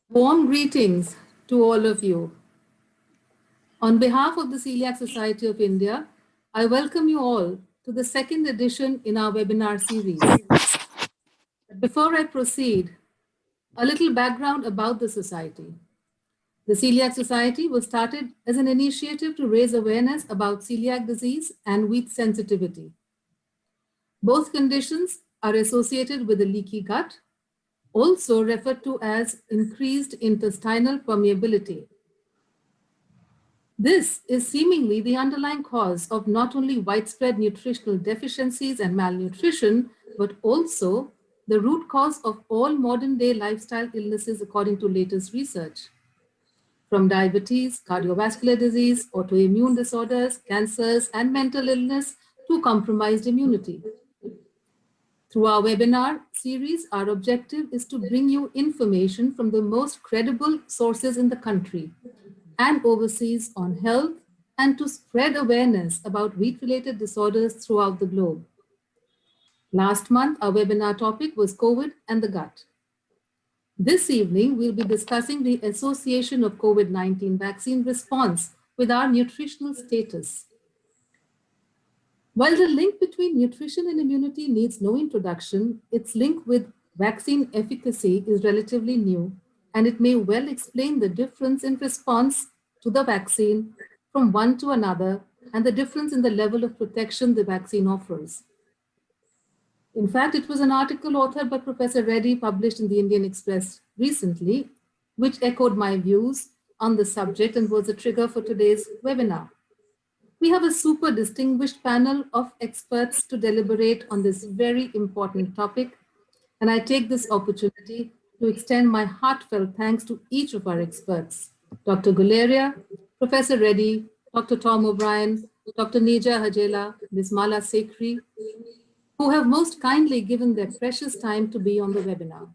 Warm greetings to all of you. On behalf of the Celiac Society of India, I welcome you all to the second edition in our webinar series. Before I proceed, a little background about the society. The Celiac Society was started as an initiative to raise awareness about celiac disease and wheat sensitivity. Both conditions are associated with a leaky gut, also referred to as increased intestinal permeability. This is seemingly the underlying cause of not only widespread nutritional deficiencies and malnutrition, but also the root cause of all modern day lifestyle illnesses according to latest research. From diabetes, cardiovascular disease, autoimmune disorders, cancers, and mental illness to compromised immunity. Through our webinar series, our objective is to bring you information from the most credible sources in the country and overseas on health and to spread awareness about wheat-related disorders throughout the globe. Last month, our webinar topic was COVID and the gut. This evening, we'll be discussing the association of COVID-19 vaccine response with our nutritional status. While the link between nutrition and immunity needs no introduction, its link with vaccine efficacy is relatively new, and it may well explain the difference in response to the vaccine from one to another and the difference in the level of protection the vaccine offers. In fact, it was an article authored by Professor Reddy published in the Indian Express recently, which echoed my views on the subject and was a trigger for today's webinar. We have a super distinguished panel of experts to deliberate on this very important topic, and I take this opportunity to extend my heartfelt thanks to each of our experts, Dr. Guleria, Professor Reddy, Dr. Tom O'Brien, Dr. Neja Hajela, Ms. Mala Sekri, who have most kindly given their precious time to be on the webinar.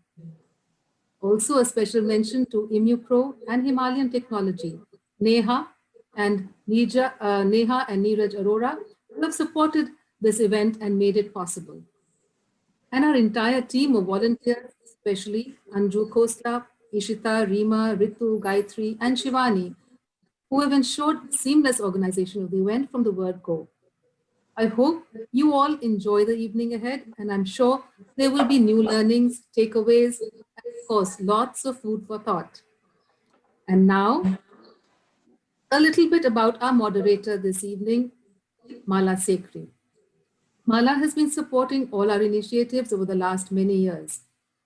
Also a special mention to ImmuPro and Himalayan Technology, Neha and Neha and Neeraj Arora, who have supported this event and made it possible. And our entire team of volunteers, especially Anju Khosla, Ishita, Rima, Ritu, Gayatri, and Shivani, who have ensured seamless organization of the event from the word go. I hope you all enjoy the evening ahead, and I'm sure there will be new learnings, takeaways, and of course, lots of food for thought. And now, a little bit about our moderator this evening, Mala Sekri. Mala has been supporting all our initiatives over the last many years.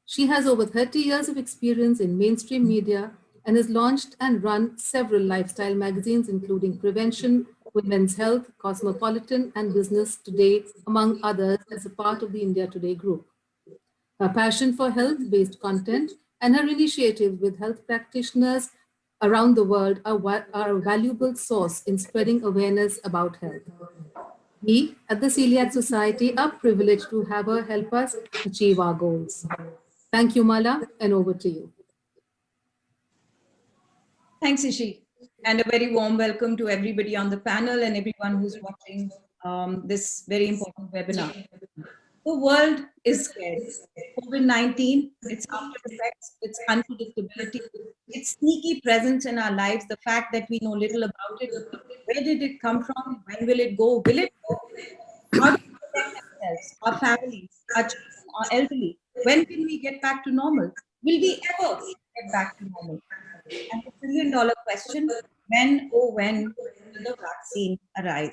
She has over 30 years of experience in mainstream media and has launched and run several lifestyle magazines, including Prevention, Women's Health, Cosmopolitan, and Business Today, among others, as a part of the India Today group. Her passion for health-based content and her initiatives with health practitioners around the world are a valuable source in spreading awareness about health. We at the Celiac Society are privileged to have her help us achieve our goals. Thank you, Mala, and over to you. Thanks, Ishi, and a very warm welcome to everybody on the panel and everyone who's watching this very important webinar. The world is scared. COVID-19, its after effects, its unpredictability, its sneaky presence in our lives, the fact that we know little about it, where did it come from, when will it go, will it go? How do we protect ourselves, our families, our children, our elderly? When will we get back to normal? Will we ever get back to normal? And the $1 trillion question, when, oh when, will the vaccine arrive?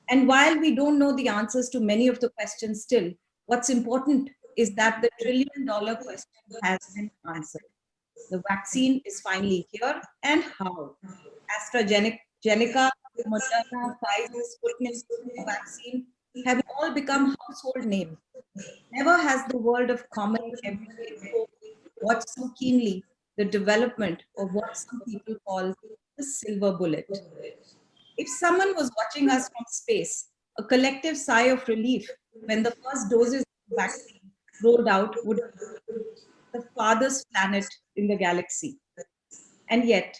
And while we don't know the answers to many of the questions still, what's important is that the $1 trillion question has been answered. The vaccine is finally here, and how? AstraZeneca, Moderna, Pfizer, Sputnik vaccine have all become household names. Never has the world of common everyday folk watched so keenly the development of what some people call the silver bullet. If someone was watching us from space, a collective sigh of relief when the first doses of vaccine rolled out would be the farthest planet in the galaxy. And yet,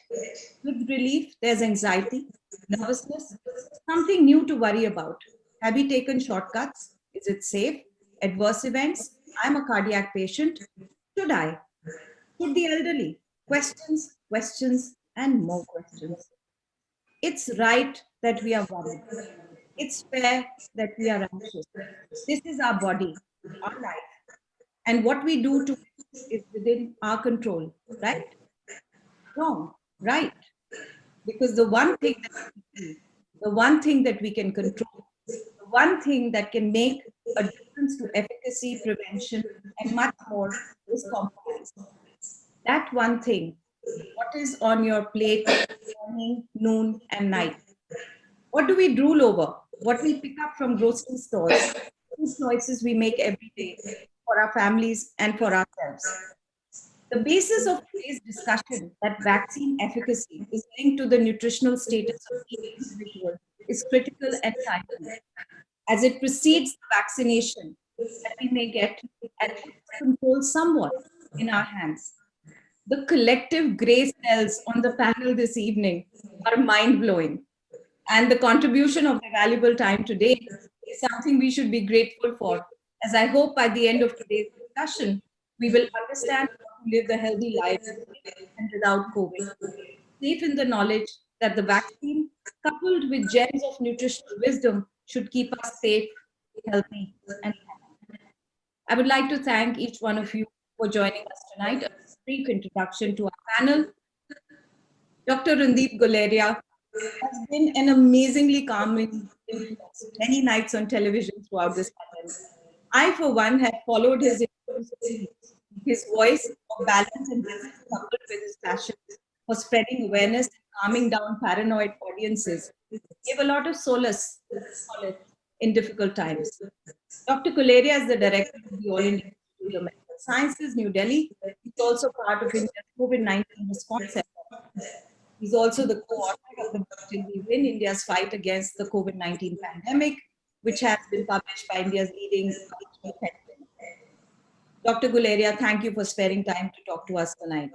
with relief, there's anxiety, nervousness, something new to worry about. Have we taken shortcuts? Is it safe? Adverse events? I'm a cardiac patient. Should I? Should the elderly? Questions, questions, and more questions. It's right that we are worried. It's fair that we are anxious. This is our body, our life, and what we do to it is within our control, right? Wrong, right? Because the one thing that we can do, the one thing that we can control, the one thing that can make a difference to efficacy, prevention, and much more is compliance. That one thing, what is on your plate morning, noon, and night? What do we drool over? What we pick up from grocery stores, food choices we make every day for our families and for ourselves. The basis of today's discussion that vaccine efficacy is linked to the nutritional status of each individual is critical and timely, as it precedes the vaccination that we may get and puts the control somewhat in our hands. The collective gray cells on the panel this evening are mind blowing. And the contribution of their valuable time today is something we should be grateful for, as I hope by the end of today's discussion, we will understand how to live the healthy life with and without COVID, safe in the knowledge that the vaccine, coupled with gems of nutritional wisdom, should keep us safe, healthy, and I would like to thank each one of you for joining us tonight. A brief introduction to our panel. Dr. Randeep Guleria has been an amazingly calming influence many nights on television throughout this pandemic. I, for one, have followed his interviews daily. His voice of balance and wisdom, coupled with his passion for spreading awareness and calming down paranoid audiences, gave a lot of solace in difficult times. Dr. Kuleria is the director of the All India Institute of Medical Sciences, New Delhi. He's also part of India's COVID-19 response effort. He's also the co-author of the book Till We Win, India's Fight Against the COVID-19 Pandemic, which has been published by India's leading publishing pedigree. Dr. Guleria, thank you for sparing time to talk to us tonight.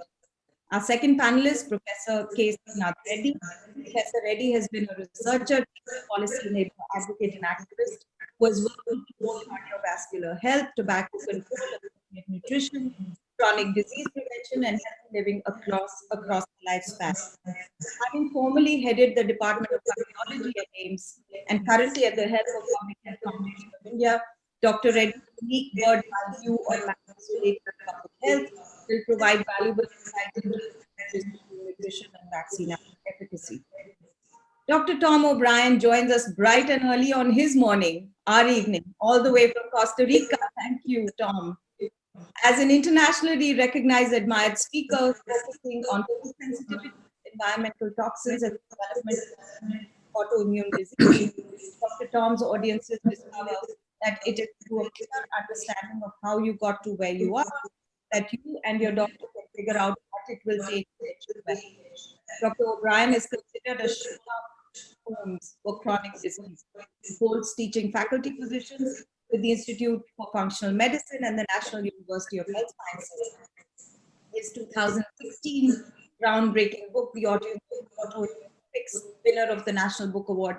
Our second panelist, Professor K. Srinath Reddy. Professor Reddy has been a researcher, policy enabler, advocate, and activist who has worked to promote cardiovascular health, tobacco control, appropriate nutrition, chronic disease prevention, and healthy living across the lifespan. Having formerly headed the Department of Cardiology at AIMS and currently at the Health of Public Health Foundation of India, Dr. Reddy's unique bird's eye view on matters related to public health will provide valuable insight into the differences between nutrition and vaccine efficacy. Dr. Tom O'Brien joins us bright and early on his morning, our evening, all the way from Costa Rica. Thank you, Tom. As an internationally recognized admired speaker focusing on food sensitivity, environmental toxins, and the development of autoimmune disease, Dr. Tom's audiences discover that it is through a clear understanding of how you got to where you are that you and your doctor can figure out what it will take to get you well. Dr. O'Brien is considered a Sherlock Holmes for chronic disease. He holds teaching faculty positions with the Institute for Functional Medicine and the National University of Health Sciences. His 2016 groundbreaking book, The Autoimmunitics, winner of the National Book Award,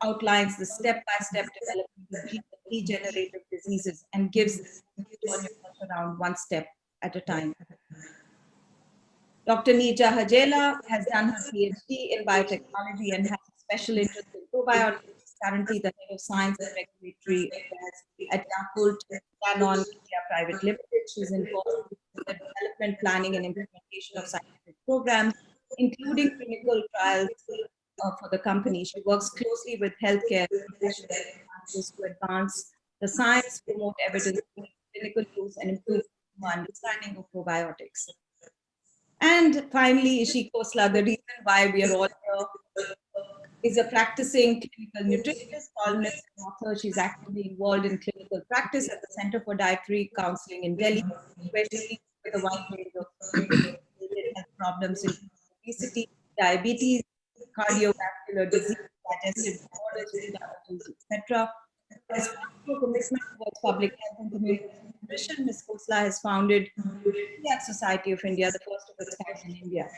outlines the step-by-step development of degenerative diseases and gives you to turn yourself around one step at a time. Dr. Neeja Hajela has done her PhD in biotechnology and has a special interest in probiotics. She's currently the head of science and regulatory affairs at Yakult Danon India Private Limited. She's involved in the development, planning, and implementation of scientific programs, including clinical trials for the company. She works closely with healthcare professionals to advance the science, promote evidence, clinical use, and improve understanding of probiotics. And finally, Ishi Khosla, the reason why we are all here, is a practicing clinical nutritionist, columnist, and author. She's actively involved in clinical practice at the Center for Dietary Counseling in Delhi, where she deals with a wide range of related health problems, including obesity, diabetes, cardiovascular disease, digestive disorders, food allergies, etc. As part of her commitment towards public health and community nutrition, Ms. Khosla has founded the Celiac Society of India, the first of its kind in India.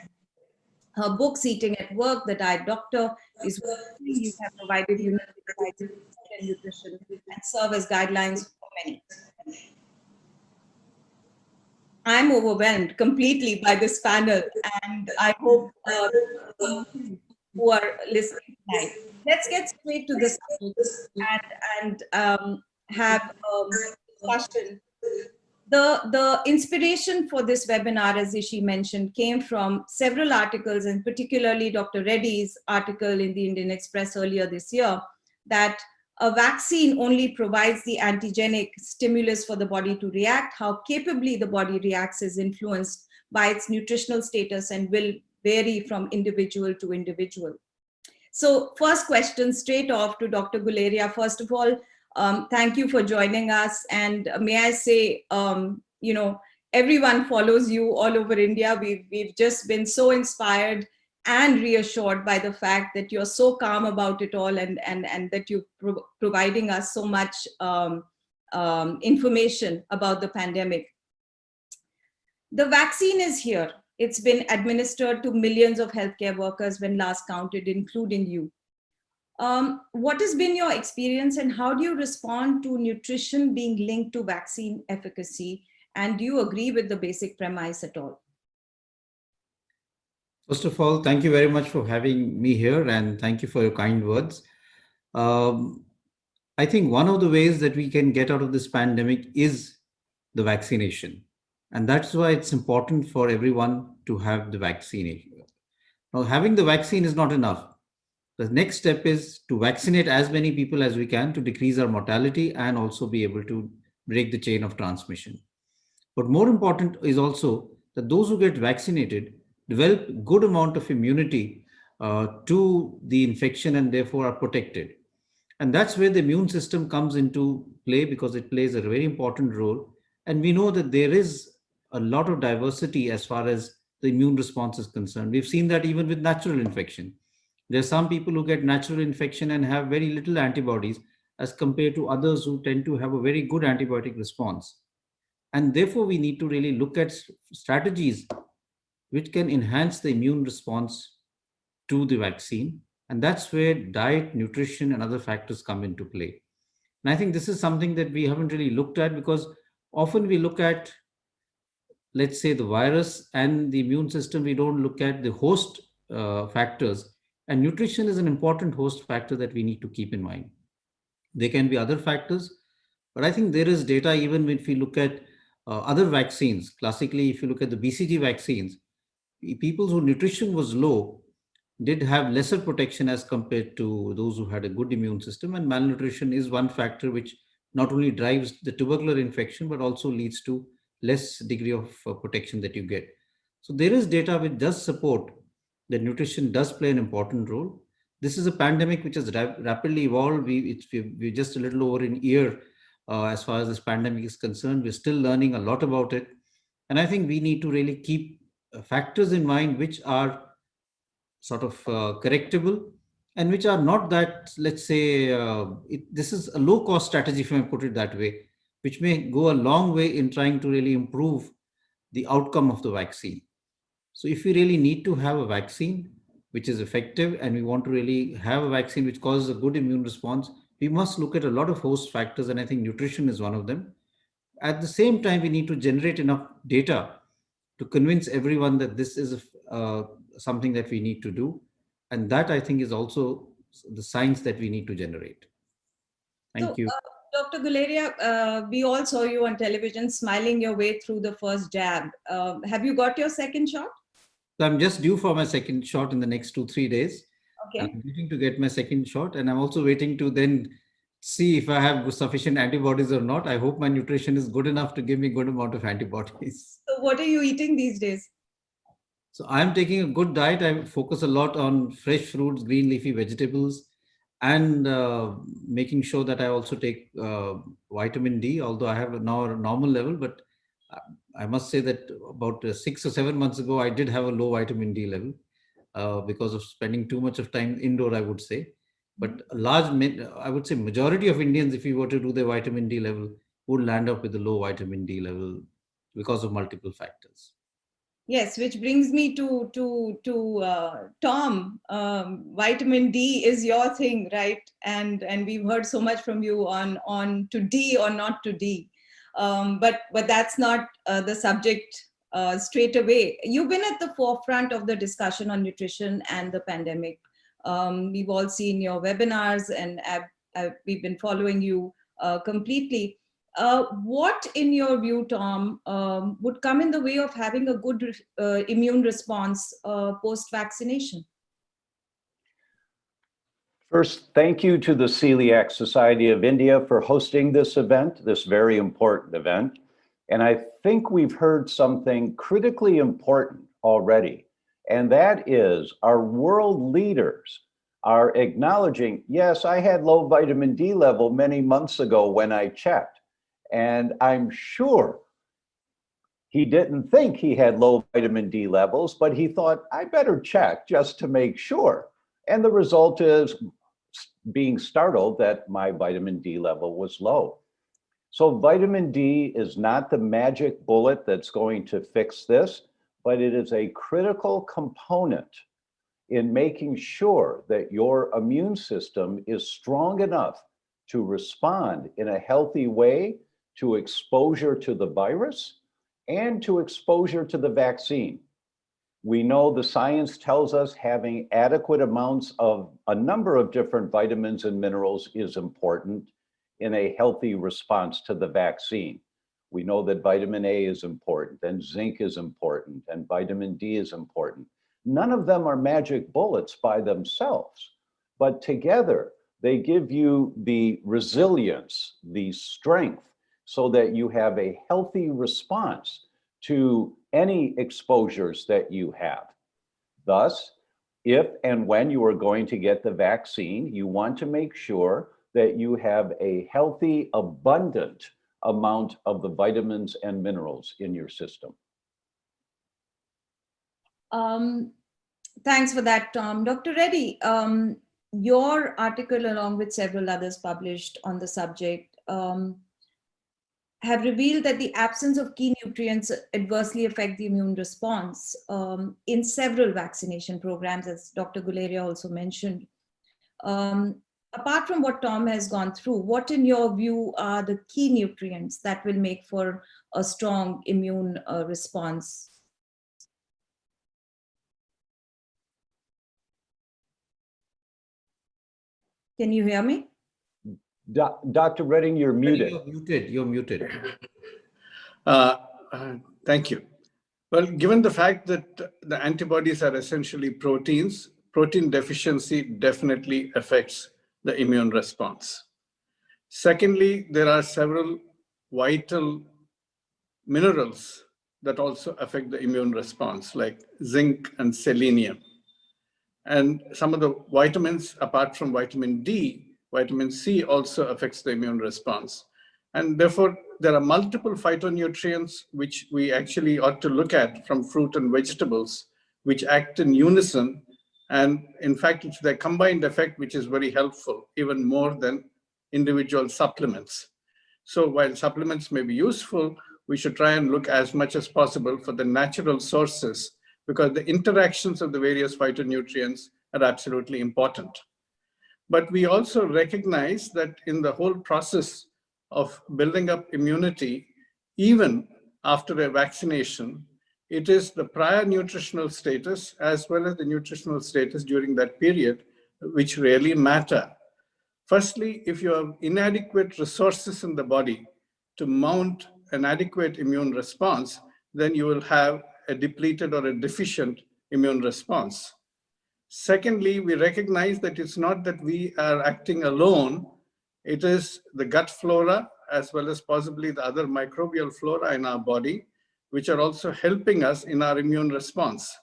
Her book, Eating at Work, The Diet Doctor, is wonderful. You have provided unique insights into food and nutrition and serve as guidelines for many. I'm overwhelmed completely by this panel, and I hope who are listening tonight. Let's get straight to the subject and have discussion. The inspiration for this webinar, as Ishi mentioned, came from several articles, and particularly Dr. Reddy's article in the Indian Express earlier this year, that a vaccine only provides the antigenic stimulus for the body to react. How capably the body reacts is influenced by its nutritional status and will vary from individual to individual. So first question straight off to Dr. Guleria. First of all, thank you for joining us. And may I say, everyone follows you all over India. We've just been so inspired and reassured by the fact that you're so calm about it all, and that you're providing us so much information about the pandemic. The vaccine is here. It's been administered to millions of healthcare workers when last counted, including you. What has been your experience, and how do you respond to nutrition being linked to vaccine efficacy? And do you agree with the basic premise at all? First of all, thank you very much for having me here, and thank you for your kind words. Um, I think one of the ways that we can get out of this pandemic is the vaccination. And that's why it's important for everyone to have the vaccination. Now, having the vaccine is not enough. The next step is to vaccinate as many people as we can to decrease our mortality and also be able to break the chain of transmission. But more important is also that those who get vaccinated develop good amount of immunity to the infection and therefore are protected. And that's where the immune system comes into play because it plays a very important role. And we know that there is a lot of diversity as far as the immune response is concerned. We've seen that even with natural infection. There are some people who get natural infection and have very little antibodies as compared to others who tend to have a very good antibiotic response. And therefore, we need to really look at strategies which can enhance the immune response to the vaccine. And that's where diet, nutrition, and other factors come into play. And I think this is something that we haven't really looked at because often we look at, let's say, the virus and the immune system, we don't look at the host factors. And nutrition is an important host factor that we need to keep in mind. There can be other factors, but I think there is data even if we look at other vaccines. Classically, if you look at the BCG vaccines, people whose nutrition was low did have lesser protection as compared to those who had a good immune system. And malnutrition is one factor which not only drives the tubercular infection, but also leads to less degree of protection that you get. So there is data which does support that nutrition does play an important role. This is a pandemic which has rapidly evolved. We're just a little over an year as far as this pandemic is concerned. We're still learning a lot about it. And I think we need to really keep factors in mind which are sort of correctable and which are not that, let's say, this is a low cost strategy, if I put it that way, which may go a long way in trying to really improve the outcome of the vaccine. So if we really need to have a vaccine which is effective and we want to really have a vaccine which causes a good immune response, we must look at a lot of host factors, and I think nutrition is one of them. At the same time, we need to generate enough data to convince everyone that this is something that we need to do. And that I think is also the science that we need to generate. So, Thank you. Dr. Guleria, we all saw you on television smiling your way through the first jab. Have you got your second shot? So I'm just due for my second shot in the next 2, 3 days. And Okay. I'm waiting to get my second shot. And I'm also waiting to then see if I have sufficient antibodies or not. I hope my nutrition is good enough to give me good amount of antibodies. So, what are you eating these days? So I'm taking a good diet. I focus a lot on fresh fruits, green leafy vegetables, and making sure that I also take vitamin D. Although I have now a normal level, but uh, I must say that about 6 or 7 months ago, I did have a low vitamin D level because of spending too much of time indoor, I would say. But a I would say majority of Indians, if you were to do their vitamin D level, would land up with a low vitamin D level because of multiple factors. Yes, which brings me to Tom. Vitamin D is your thing, right? And we've heard so much from you on to D or not to D. But that's not the subject straight away. You've been at the forefront of the discussion on nutrition and the pandemic. We've all seen your webinars, and we've been following you completely. What, in your view, Tom, would come in the way of having a good immune response post-vaccination? First, thank you to the Celiac Society of India for hosting this event, this very important event. And I think we've heard something critically important already, and that is our world leaders are acknowledging, yes, I had low vitamin D level many months ago when I checked, and I'm sure he didn't think he had low vitamin D levels, but he thought, I better check just to make sure. And the result is being startled that my vitamin D level was low. So vitamin D is not the magic bullet that's going to fix this, but it is a critical component in making sure that your immune system is strong enough to respond in a healthy way to exposure to the virus and to exposure to the vaccine. We know the science tells us having adequate amounts of a number of different vitamins and minerals is important in a healthy response to the vaccine. We know that vitamin A is important, and zinc is important, and vitamin D is important. None of them are magic bullets by themselves, but together they give you the resilience, the strength, so that you have a healthy response to any exposures that you have. Thus, if and when you are going to get the vaccine, you want to make sure that you have a healthy, abundant amount of the vitamins and minerals in your system. Thanks for that, Tom. Dr. Reddy, your article, along with several others published on the subject, have revealed that the absence of key nutrients adversely affect the immune response in several vaccination programs, as Dr. Guleria also mentioned. Apart from what Tom has gone through, what in your view are the key nutrients that will make for a strong immune response? Can you hear me? Dr. Redding, you're muted. You're muted. Thank you. Well, given the fact that the antibodies are essentially proteins, protein deficiency definitely affects the immune response. Secondly, there are several vital minerals that also affect the immune response, like zinc and selenium. And some of the vitamins, apart from vitamin D, vitamin C also affects the immune response. And therefore, there are multiple phytonutrients which we actually ought to look at from fruit and vegetables, which act in unison. And in fact, it's their combined effect which is very helpful, even more than individual supplements. So while supplements may be useful, we should try and look as much as possible for the natural sources, because the interactions of the various phytonutrients are absolutely important. But we also recognize that in the whole process of building up immunity, even after a vaccination, it is the prior nutritional status as well as the nutritional status during that period which really matter. Firstly, if you have inadequate resources in the body to mount an adequate immune response, then you will have a depleted or a deficient immune response. Secondly, we recognize that it's not that we are acting alone. It is the gut flora as well as possibly the other microbial flora in our body, which are also helping us in our immune response.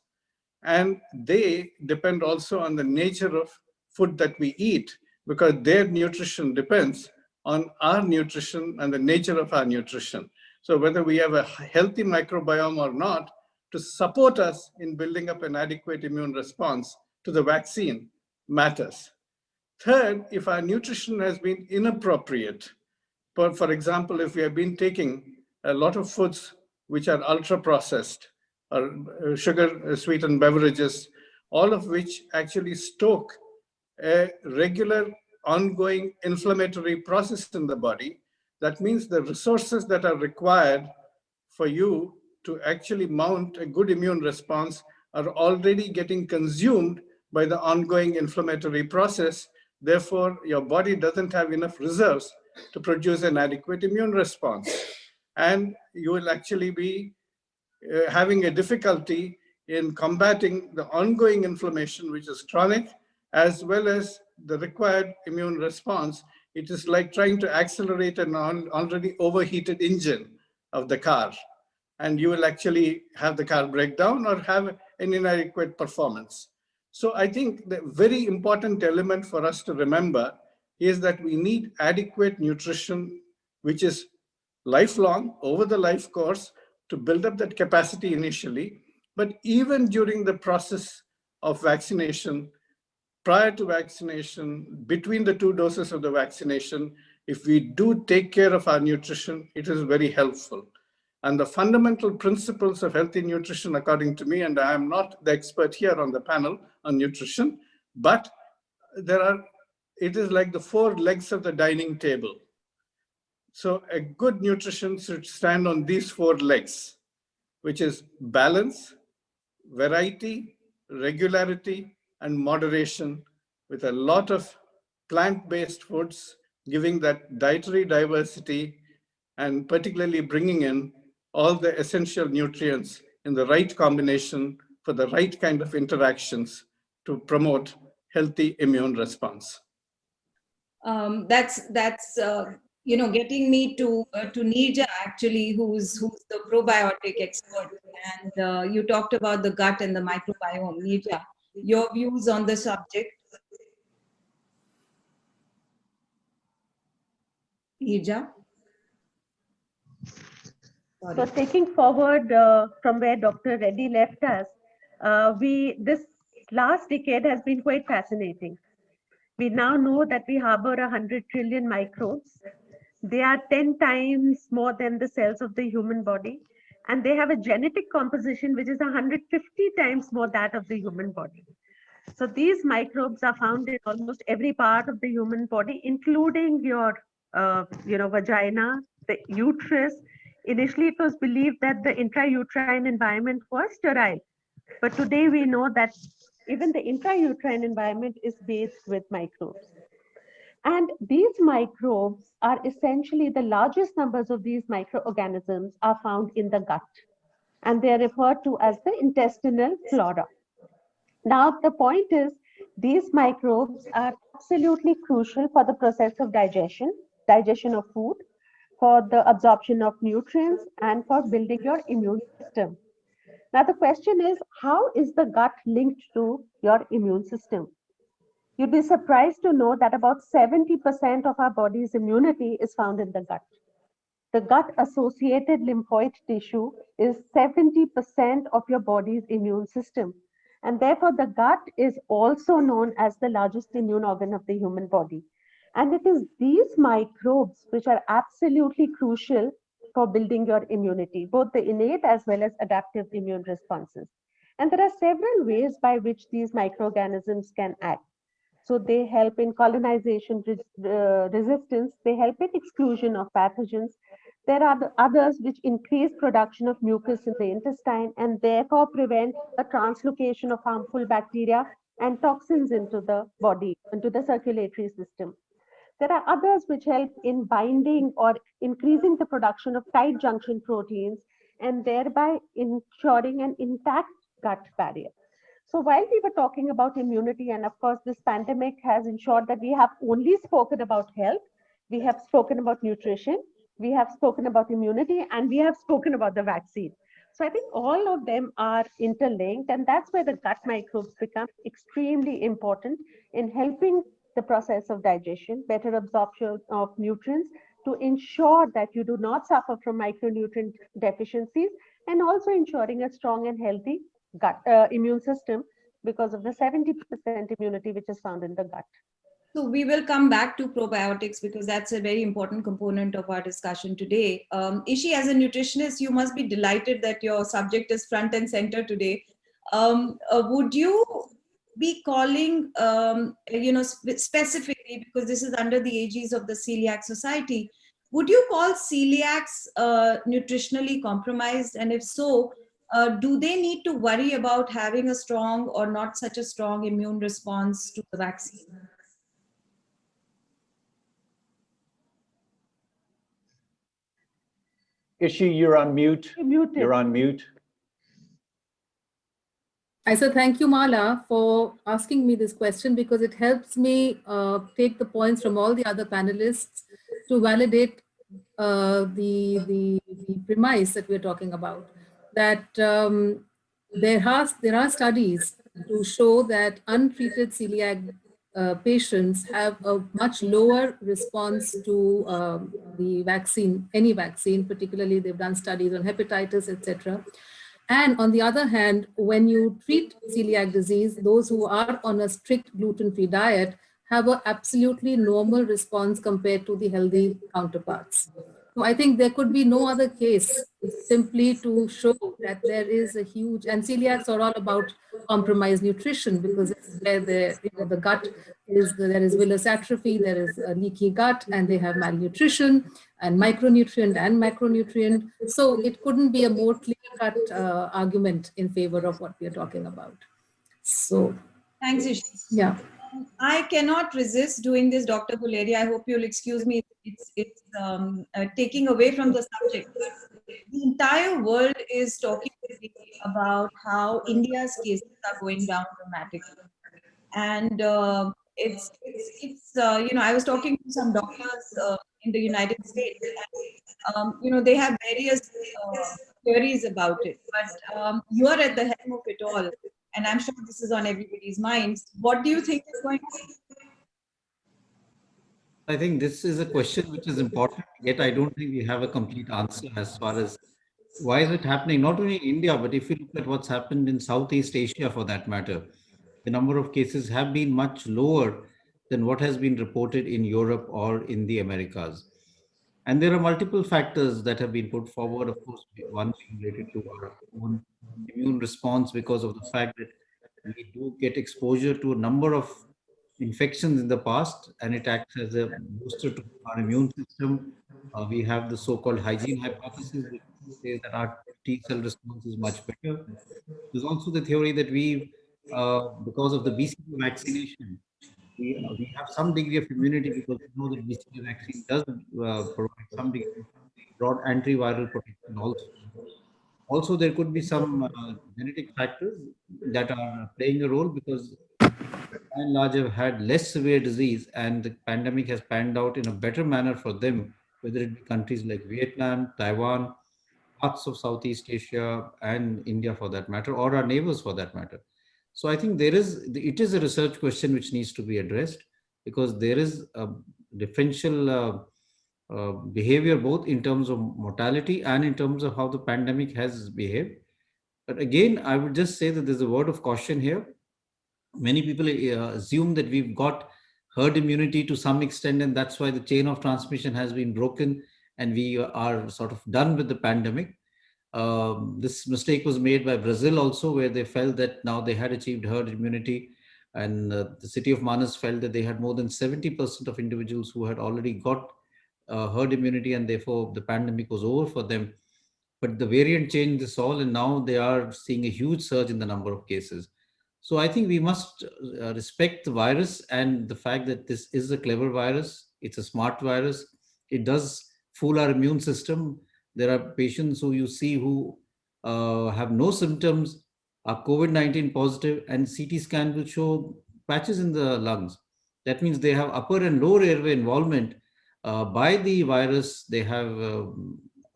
And they depend also on the nature of food that we eat, because their nutrition depends on our nutrition and the nature of our nutrition. So whether we have a healthy microbiome or not, to support us in building up an adequate immune response to the vaccine matters. Third, if our nutrition has been inappropriate, for example, if we have been taking a lot of foods which are ultra processed or sugar sweetened beverages, all of which actually stoke a regular ongoing inflammatory process in the body, That means the resources that are required for you to actually mount a good immune response are already getting consumed by the ongoing inflammatory process. Therefore, your body doesn't have enough reserves to produce an adequate immune response. And you will actually be having a difficulty in combating the ongoing inflammation, which is chronic, as well as the required immune response. It is like trying to accelerate an already overheated engine of the car, and you will actually have the car break down or have an inadequate performance. So I think the very important element for us to remember is that we need adequate nutrition, which is lifelong, over the life course, to build up that capacity initially. But even during the process of vaccination, prior to vaccination, between the two doses of the vaccination, if we do take care of our nutrition, it is very helpful. And the fundamental principles of healthy nutrition, according to me, and I am not the expert here on the panel on nutrition, but it is like the four legs of the dining table. So a good nutrition should stand on these four legs, which is balance, variety, regularity, and moderation, with a lot of plant-based foods, giving that dietary diversity and particularly bringing in all the essential nutrients in the right combination for the right kind of interactions to promote healthy immune response. That's getting me to Nija, actually, who's the probiotic expert, and you talked about the gut and the microbiome. Nija, your views on the subject? Nija, So sorry. taking forward from where Dr. Reddy left us, this last decade has been quite fascinating. We now know that we harbor 100 trillion microbes. They are 10 times more than the cells of the human body, and they have a genetic composition which is 150 times more that of the human body. So these microbes are found in almost every part of the human body, including your, vagina, the uterus. Initially, it was believed that the intrauterine environment was sterile, but today we know that even the intrauterine environment is bathed with microbes. And these microbes are essentially the largest numbers of these microorganisms are found in the gut, and they are referred to as the intestinal flora. Now, the point is, these microbes are absolutely crucial for the process of digestion of food, for the absorption of nutrients, and for building your immune system. Now, the question is, how is the gut linked to your immune system? You'd be surprised to know that about 70% of our body's immunity is found in the gut. The gut associated lymphoid tissue is 70% of your body's immune system. And therefore, the gut is also known as the largest immune organ of the human body. And it is these microbes which are absolutely crucial for building your immunity, both the innate as well as adaptive immune responses. And there are several ways by which these microorganisms can act. So they help in colonization resistance, they help in exclusion of pathogens. There are the others which increase production of mucus in the intestine and therefore prevent the translocation of harmful bacteria and toxins into the body, into the circulatory system. There are others which help in binding or increasing the production of tight junction proteins and thereby ensuring an intact gut barrier. So while we were talking about immunity, and of course, this pandemic has ensured that we have only spoken about health, we have spoken about nutrition, we have spoken about immunity, and we have spoken about the vaccine. So I think all of them are interlinked, and that's where the gut microbes become extremely important in helping the process of digestion, better absorption of nutrients to ensure that you do not suffer from micronutrient deficiencies, and also ensuring a strong and healthy gut immune system because of the 70% immunity which is found in the gut. So we will come back to probiotics because that's a very important component of our discussion today. Ishi, as a nutritionist, you must be delighted that your subject is front and center today. Would you be calling, specifically, because this is under the aegis of the Celiac Society, Would you call celiacs nutritionally compromised? And if so, do they need to worry about having a strong or not such a strong immune response to the vaccine? Ishi, you're on mute. You're muted. You're on mute. I said thank you, Mala, for asking me this question because it helps me take the points from all the other panelists to validate the premise that we're talking about. That there are studies to show that untreated celiac patients have a much lower response to the vaccine, any vaccine. Particularly, they've done studies on hepatitis, etc. And on the other hand, when you treat celiac disease, those who are on a strict gluten-free diet have an absolutely normal response compared to the healthy counterparts. So I think there could be no other case simply to show that there is a huge, and celiacs are all about compromised nutrition because it's where the gut is, there is villous atrophy, there is a leaky gut, and they have malnutrition and micronutrient and macronutrient. So it couldn't be a more clear-cut argument in favor of what we are talking about. So, Thanks, Ishi. yeah. I cannot resist doing this, Dr. Guleri. I hope you'll excuse me. It's taking away from the subject. The entire world is talking today about how India's cases are going down dramatically, and I was talking to some doctors in the United States, and they have various theories about it. But you are at the helm of it all, and I'm sure this is on everybody's minds. What do you think is going on? I think this is a question which is important, yet I don't think we have a complete answer as far as why is it happening, not only in India, but if you look at what's happened in Southeast Asia for that matter, the number of cases have been much lower than what has been reported in Europe or in the Americas. And there are multiple factors that have been put forward. Of course, one being related to our own immune response because of the fact that we do get exposure to a number of infections in the past, and it acts as a booster to our immune system. We have the so-called hygiene hypothesis, which says that our T cell response is much better. There's also the theory that because of the BCG vaccination, we have some degree of immunity because we know that BCG vaccine does provide some degree of broad antiviral protection also. Also, there could be some genetic factors that are playing a role because by and large have had less severe disease and the pandemic has panned out in a better manner for them, whether it be countries like Vietnam, Taiwan, parts of Southeast Asia and India for that matter, or our neighbors for that matter. So I think it is a research question which needs to be addressed because there is a differential behavior both in terms of mortality and in terms of how the pandemic has behaved. But again, I would just say that there's a word of caution here. Many people assume that we've got herd immunity to some extent, and that's why the chain of transmission has been broken and we are sort of done with the pandemic. This mistake was made by Brazil also, where they felt that now they had achieved herd immunity. And the city of Manas felt that they had more than 70% of individuals who had already got herd immunity, and therefore the pandemic was over for them. But the variant changed this all, and now they are seeing a huge surge in the number of cases. So I think we must respect the virus and the fact that this is a clever virus. It's a smart virus. It does fool our immune system. There are patients who you see who have no symptoms, are COVID-19 positive, and CT scan will show patches in the lungs. That means they have upper and lower airway involvement by the virus. They have a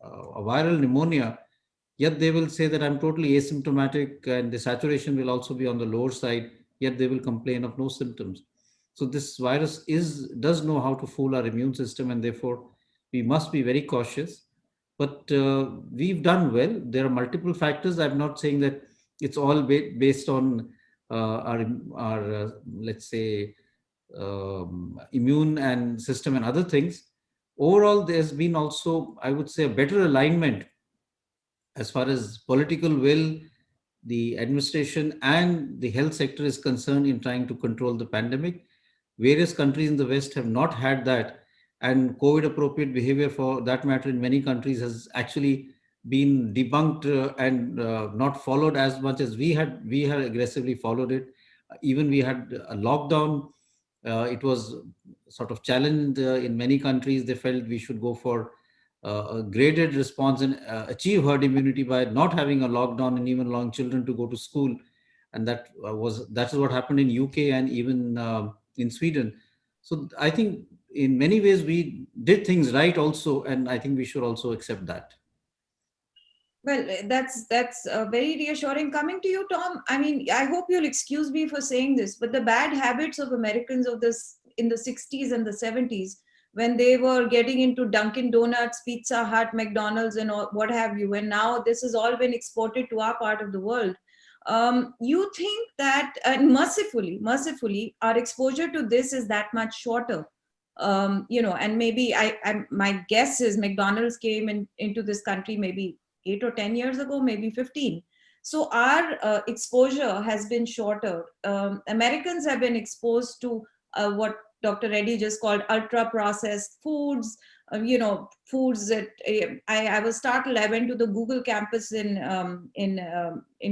viral pneumonia, yet they will say that I'm totally asymptomatic and the saturation will also be on the lower side, yet they will complain of no symptoms. So this virus does know how to fool our immune system, and therefore we must be very cautious. But we've done well. There are multiple factors. I'm not saying that it's all based on our let's say immune and system and other things. Overall, there's been also, I would say, a better alignment as far as political will, the administration and the health sector is concerned in trying to control the pandemic. Various countries in the West have not had that. and COVID appropriate behavior for that matter in many countries has actually been debunked and not followed as much as we had aggressively followed it. Even we had a lockdown. It was sort of challenged in many countries. They felt we should go for a graded response and achieve herd immunity by not having a lockdown and even allowing children to go to school. And that is what happened in UK and even in Sweden. So I think in many ways we did things right also, and I think we should also accept that. Well, that's very reassuring. Coming to you, Tom. I mean, I hope you'll excuse me for saying this, but the bad habits of Americans of this in the 60s and the 70s, when they were getting into Dunkin' Donuts, Pizza Hut, McDonald's, and all, what have you, and now this has all been exported to our part of the world. You think that, and mercifully, our exposure to this is that much shorter. And maybe my guess is McDonald's came into this country maybe 8 or 10 years ago, maybe 15. So our exposure has been shorter. Americans have been exposed to what Dr. Reddy just called ultra processed foods, foods that I was startled. I went to the Google campus in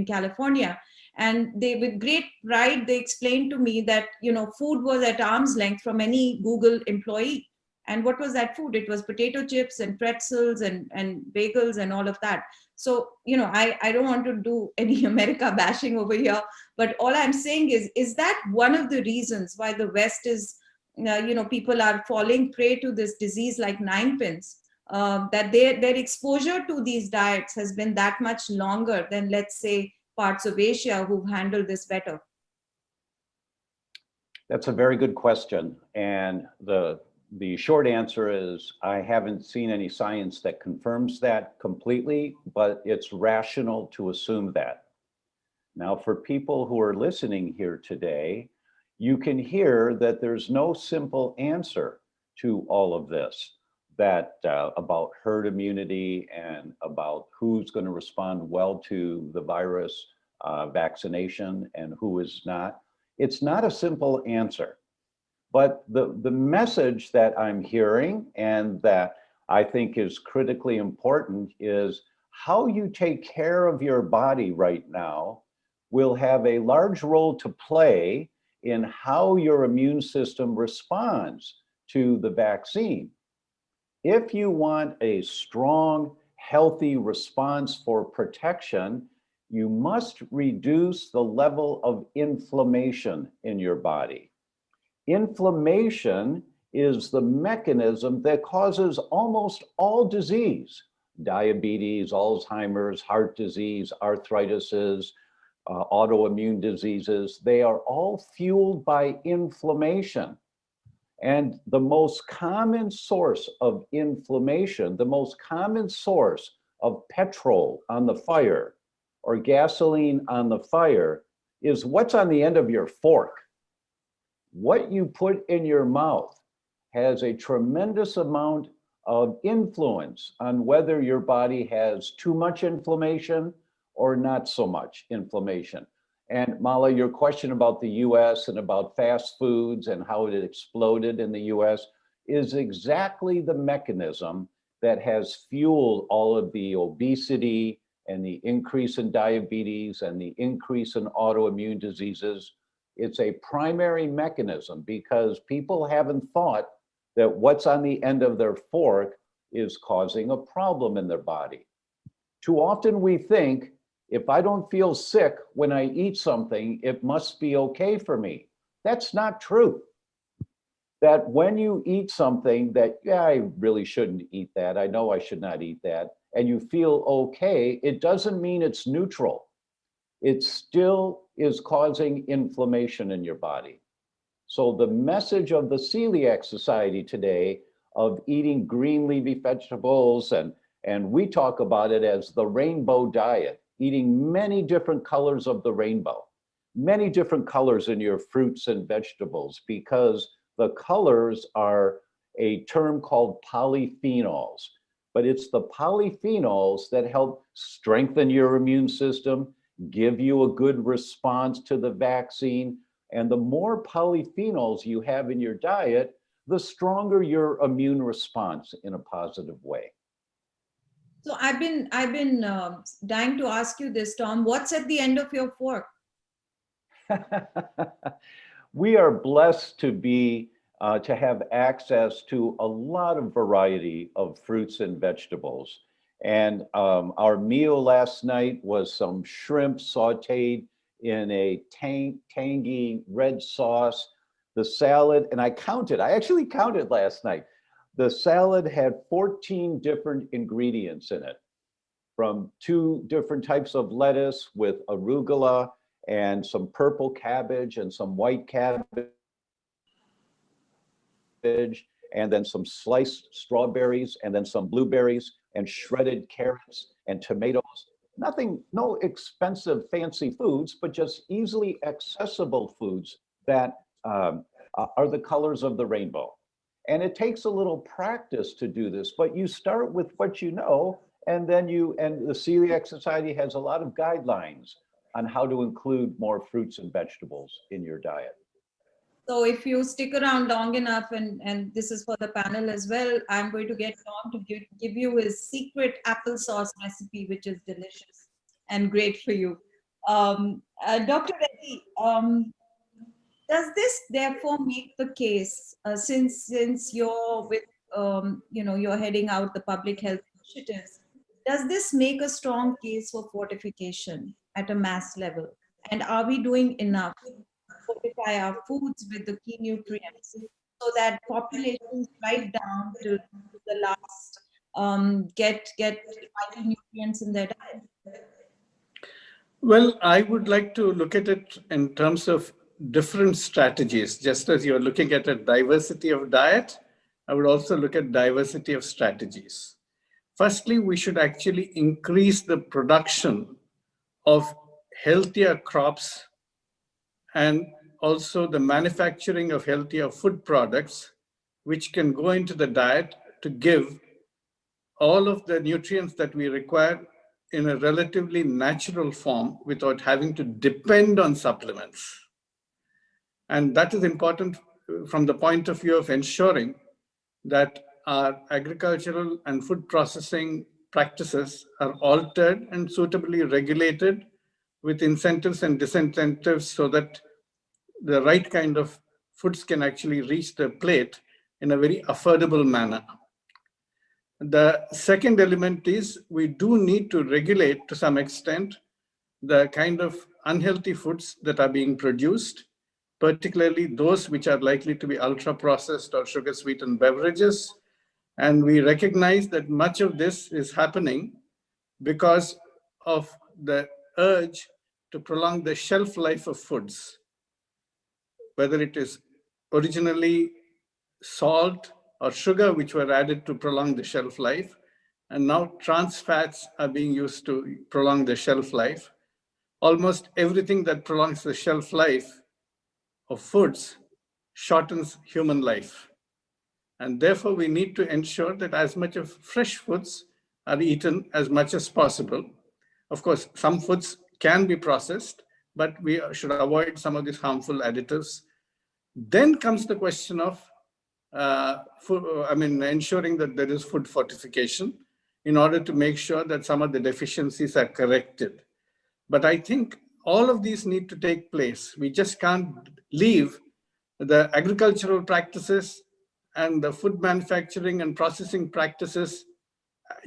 California, and they, with great pride, they explained to me that food was at arm's length from any Google employee. And what was that food? It was potato chips and pretzels and bagels and all of that. So, I don't want to do any America bashing over here, but all I'm saying is that one of the reasons why the West is, people are falling prey to this disease like ninepins, that their exposure to these diets has been that much longer than, let's say, parts of Asia who've handled this better? That's a very good question. And the short answer is I haven't seen any science that confirms that completely, but it's rational to assume that. Now, for people who are listening here today, you can hear that there's no simple answer to all of this, that about herd immunity and about who's going to respond well to the virus vaccination and who is not. It's not a simple answer. But the message that I'm hearing and that I think is critically important is how you take care of your body right now will have a large role to play in how your immune system responds to the vaccine. If you want a strong, healthy response for protection, you must reduce the level of inflammation in your body. Inflammation is the mechanism that causes almost all disease: diabetes, Alzheimer's, heart disease, arthritises, autoimmune diseases. They are all fueled by inflammation. And the most common source of inflammation, the most common source of petrol on the fire or gasoline on the fire is what's on the end of your fork. What you put in your mouth has a tremendous amount of influence on whether your body has too much inflammation or not so much inflammation. And Mala, your question about the US and about fast foods and how it exploded in the US is exactly the mechanism that has fueled all of the obesity and the increase in diabetes and the increase in autoimmune diseases. It's a primary mechanism because people haven't thought that what's on the end of their fork is causing a problem in their body. Too often we think, if I don't feel sick when I eat something, it must be okay for me. That's not true. That when you eat something that, yeah, I really shouldn't eat that, I know I should not eat that, and you feel okay, it doesn't mean it's neutral. It still is causing inflammation in your body. So the message of the Celiac Society today of eating green leafy vegetables, and we talk about it as the rainbow diet, eating many different colors of the rainbow, many different colors in your fruits and vegetables, because the colors are a term called polyphenols. But it's the polyphenols that help strengthen your immune system, give you a good response to the vaccine. And the more polyphenols you have in your diet, the stronger your immune response in a positive way. So I've been dying to ask you this, Tom. What's at the end of your fork? We are blessed to have access to a lot of variety of fruits and vegetables. And our meal last night was some shrimp sauteed in a tangy red sauce. The salad, and I actually counted last night. The salad had 14 different ingredients in it, from 2 different types of lettuce with arugula and some purple cabbage and some white cabbage, and then some sliced strawberries, and then some blueberries and shredded carrots and tomatoes. Nothing, no expensive fancy foods, but just easily accessible foods that are the colors of the rainbow. And it takes a little practice to do this, but you start with what you know, and then and the Celiac Society has a lot of guidelines on how to include more fruits and vegetables in your diet. So if you stick around long enough, and this is for the panel as well, I'm going to get Tom to give you his secret applesauce recipe, which is delicious and great for you. Dr. Reddy, does this therefore make the case, since you're with, you're heading out the public health initiatives, does this make a strong case for fortification at a mass level? And are we doing enough to fortify our foods with the key nutrients so that populations right down to the last get vital nutrients in their diet? Well, I would like to look at it in terms of different strategies. Just as you're looking at a diversity of diet, I would also look at diversity of strategies. Firstly, we should actually increase the production of healthier crops and also the manufacturing of healthier food products, which can go into the diet to give all of the nutrients that we require in a relatively natural form without having to depend on supplements. And that is important from the point of view of ensuring that our agricultural and food processing practices are altered and suitably regulated with incentives and disincentives so that the right kind of foods can actually reach the plate in a very affordable manner. The second element is we do need to regulate to some extent the kind of unhealthy foods that are being produced, particularly those which are likely to be ultra processed or sugar sweetened beverages. And we recognize that much of this is happening because of the urge to prolong the shelf life of foods, whether it is originally salt or sugar which were added to prolong the shelf life, and now trans fats are being used to prolong the shelf life. Almost everything that prolongs the shelf life of foods shortens human life. And therefore, we need to ensure that as much of fresh foods are eaten as much as possible. Of course, some foods can be processed, but we should avoid some of these harmful additives. Then comes the question of ensuring that there is food fortification in order to make sure that some of the deficiencies are corrected. But I think all of these need to take place. We just can't leave the agricultural practices and the food manufacturing and processing practices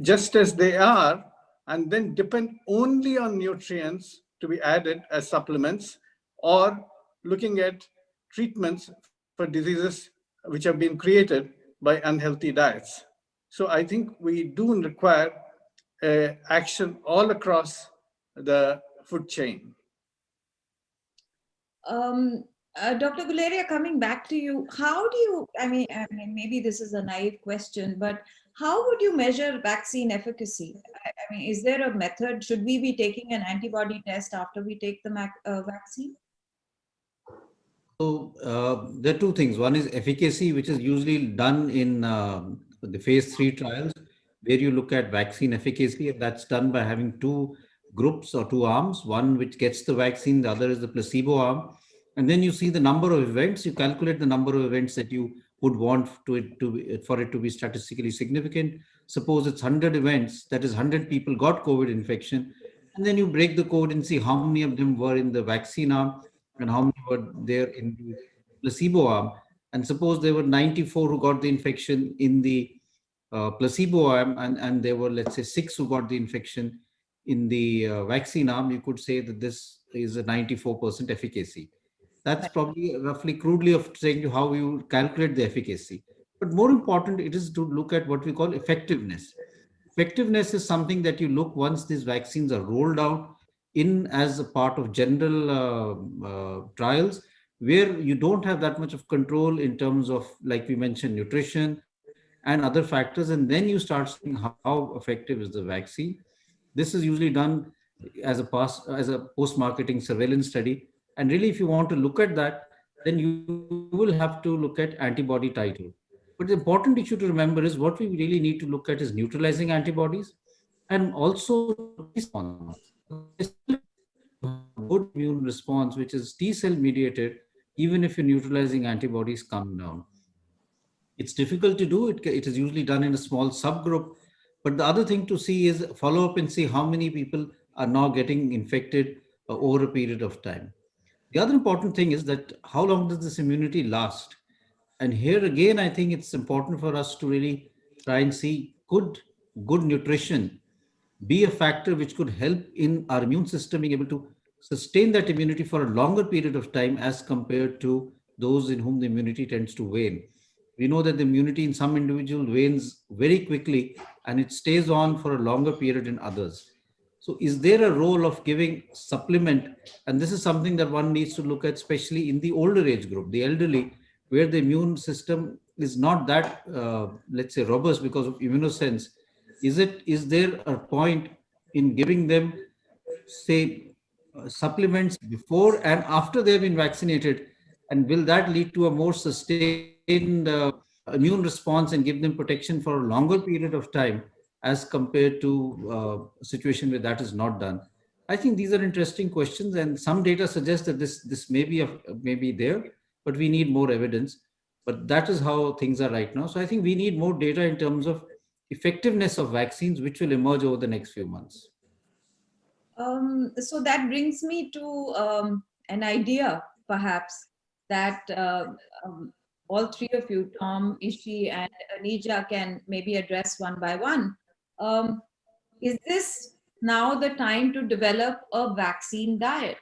just as they are, and then depend only on nutrients to be added as supplements, or looking at treatments for diseases which have been created by unhealthy diets. So I think we do require action all across the food chain. Dr. Guleria, coming back to you, how do you, maybe this is a naive question, but how would you measure vaccine efficacy? Is there a method? Should we be taking an antibody test after we take the vaccine? So there are two things. One is efficacy, which is usually done in the phase 3 trials, where you look at vaccine efficacy. That's done by having 2 groups or 2 arms, one which gets the vaccine, the other is the placebo arm. And then you see the number of events, you calculate the number of events that you would want for it to be statistically significant. Suppose it's 100 events, that is 100 people got COVID infection, and then you break the code and see how many of them were in the vaccine arm and how many were there in the placebo arm. And suppose there were 94 who got the infection in the placebo arm, and there were, let's say, 6 who got the infection in the vaccine arm, you could say that this is a 94% efficacy. That's probably roughly crudely of saying you how you calculate the efficacy. But more important, it is to look at what we call effectiveness. Effectiveness is something that you look once these vaccines are rolled out in as a part of general trials, where you don't have that much of control in terms of, like we mentioned, nutrition and other factors, and then you start seeing how effective is the vaccine. This is usually done as a post-marketing surveillance study. And really, if you want to look at that, then you will have to look at antibody titer. But the important issue to remember is what we really need to look at is neutralizing antibodies and also response. Good immune response, which is T cell mediated, even if your neutralizing antibodies come down. It's difficult to do. It is usually done in a small subgroup. But the other thing to see is follow up and see how many people are now getting infected over a period of time. The other important thing is that how long does this immunity last? And here again, I think it's important for us to really try and see good nutrition be a factor which could help in our immune system being able to sustain that immunity for a longer period of time as compared to those in whom the immunity tends to wane. We know that the immunity in some individual wanes very quickly and it stays on for a longer period in others. So is there a role of giving supplement? And this is something that one needs to look at, especially in the older age group, the elderly, where the immune system is not that, let's say, robust because of immunosense. Is there a point in giving them, say, supplements before and after they've been vaccinated, and will that lead to a more sustained immune response and give them protection for a longer period of time as compared to a situation where that is not done? I think these are interesting questions, and some data suggests that this may be there, but we need more evidence. But that is how things are right now. So I think we need more data in terms of effectiveness of vaccines, which will emerge over the next few months. So that brings me to an idea, perhaps, that all three of you, Tom, Ishi, and Anija, can maybe address one by one. Is this now the time to develop a vaccine diet?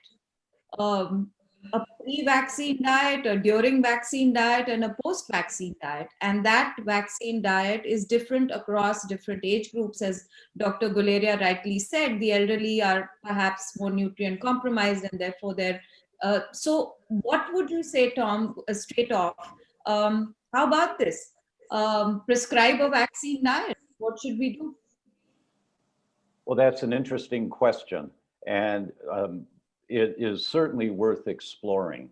A pre-vaccine diet, a during vaccine diet, and a post-vaccine diet. And that vaccine diet is different across different age groups. As Dr. Guleria rightly said, the elderly are perhaps more nutrient compromised and therefore they're... so what would you say, Tom, straight off? How about this? Prescribe a vaccine diet. What should we do? Well, that's an interesting question. And it is certainly worth exploring.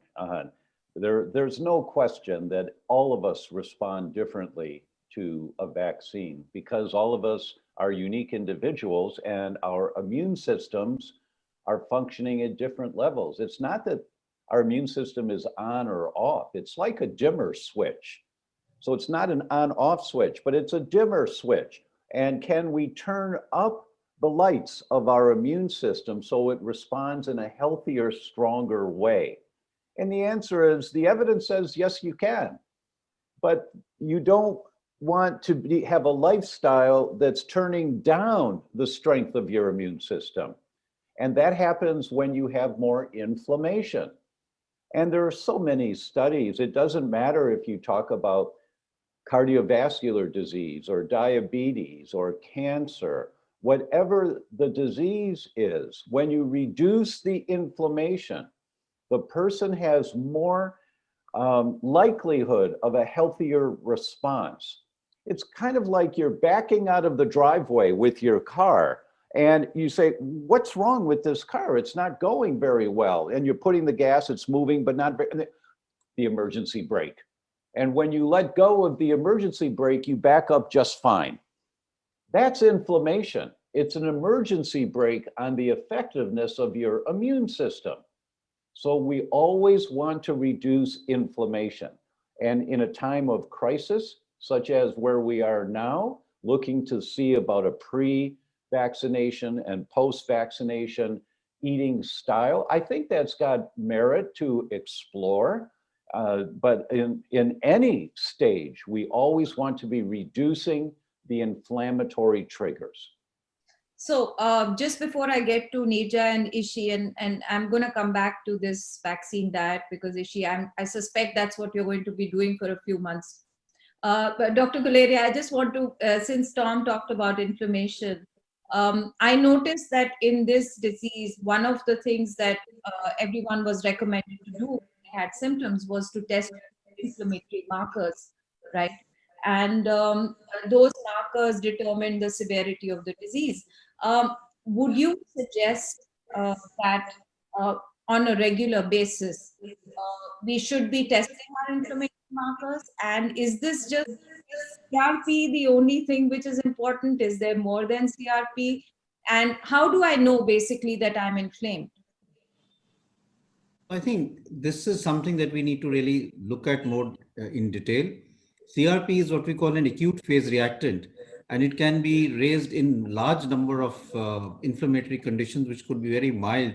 There's no question that all of us respond differently to a vaccine because all of us are unique individuals and our immune systems are functioning at different levels. It's not that our immune system is on or off. It's like a dimmer switch. So it's not an on-off switch, but it's a dimmer switch. And can we turn up the lights of our immune system so it responds in a healthier, stronger way? And the answer is, the evidence says, yes, you can. But you don't want to have a lifestyle that's turning down the strength of your immune system. And that happens when you have more inflammation. And there are so many studies. It doesn't matter if you talk about cardiovascular disease or diabetes or cancer. Whatever the disease is, when you reduce the inflammation, the person has more likelihood of a healthier response. It's kind of like you're backing out of the driveway with your car and you say, what's wrong with this car? It's not going very well. And you're putting the gas, it's moving, but not the emergency brake. And when you let go of the emergency brake, you back up just fine. That's inflammation. It's an emergency brake on the effectiveness of your immune system. So we always want to reduce inflammation. And in a time of crisis, such as where we are now, looking to see about a pre-vaccination and post-vaccination eating style, I think that's got merit to explore. But in any stage, we always want to be reducing the inflammatory triggers. So just before I get to Nija and Ishi, and I'm going to come back to this vaccine diet because Ishi, I suspect that's what you're going to be doing for a few months. But Dr. Guleria, I just want to, since Tom talked about inflammation, I noticed that in this disease, one of the things that everyone was recommended to do when they had symptoms was to test inflammatory markers, right? And those markers determine the severity of the disease. Would you suggest that uh, on a regular basis, we should be testing our inflammation markers? And is this just CRP the only thing which is important? Is there more than CRP? And how do I know basically that I'm inflamed? I think this is something that we need to really look at more in detail. CRP is what we call an acute phase reactant, and it can be raised in large number of inflammatory conditions, which could be very mild.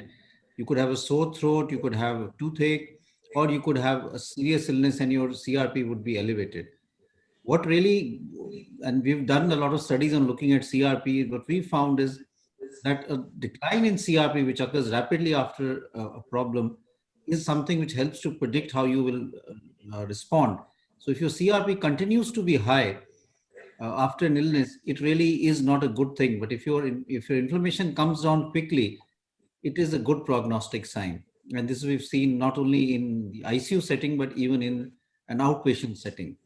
You could have a sore throat, you could have a toothache, or you could have a serious illness and your CRP would be elevated. What really, and we've done a lot of studies on looking at CRP, what we found is that a decline in CRP, which occurs rapidly after a problem, is something which helps to predict how you will respond. So if your CRP continues to be high after an illness, it really is not a good thing. But if your inflammation comes down quickly, it is a good prognostic sign. And this we've seen not only in the ICU setting, but even in an outpatient setting.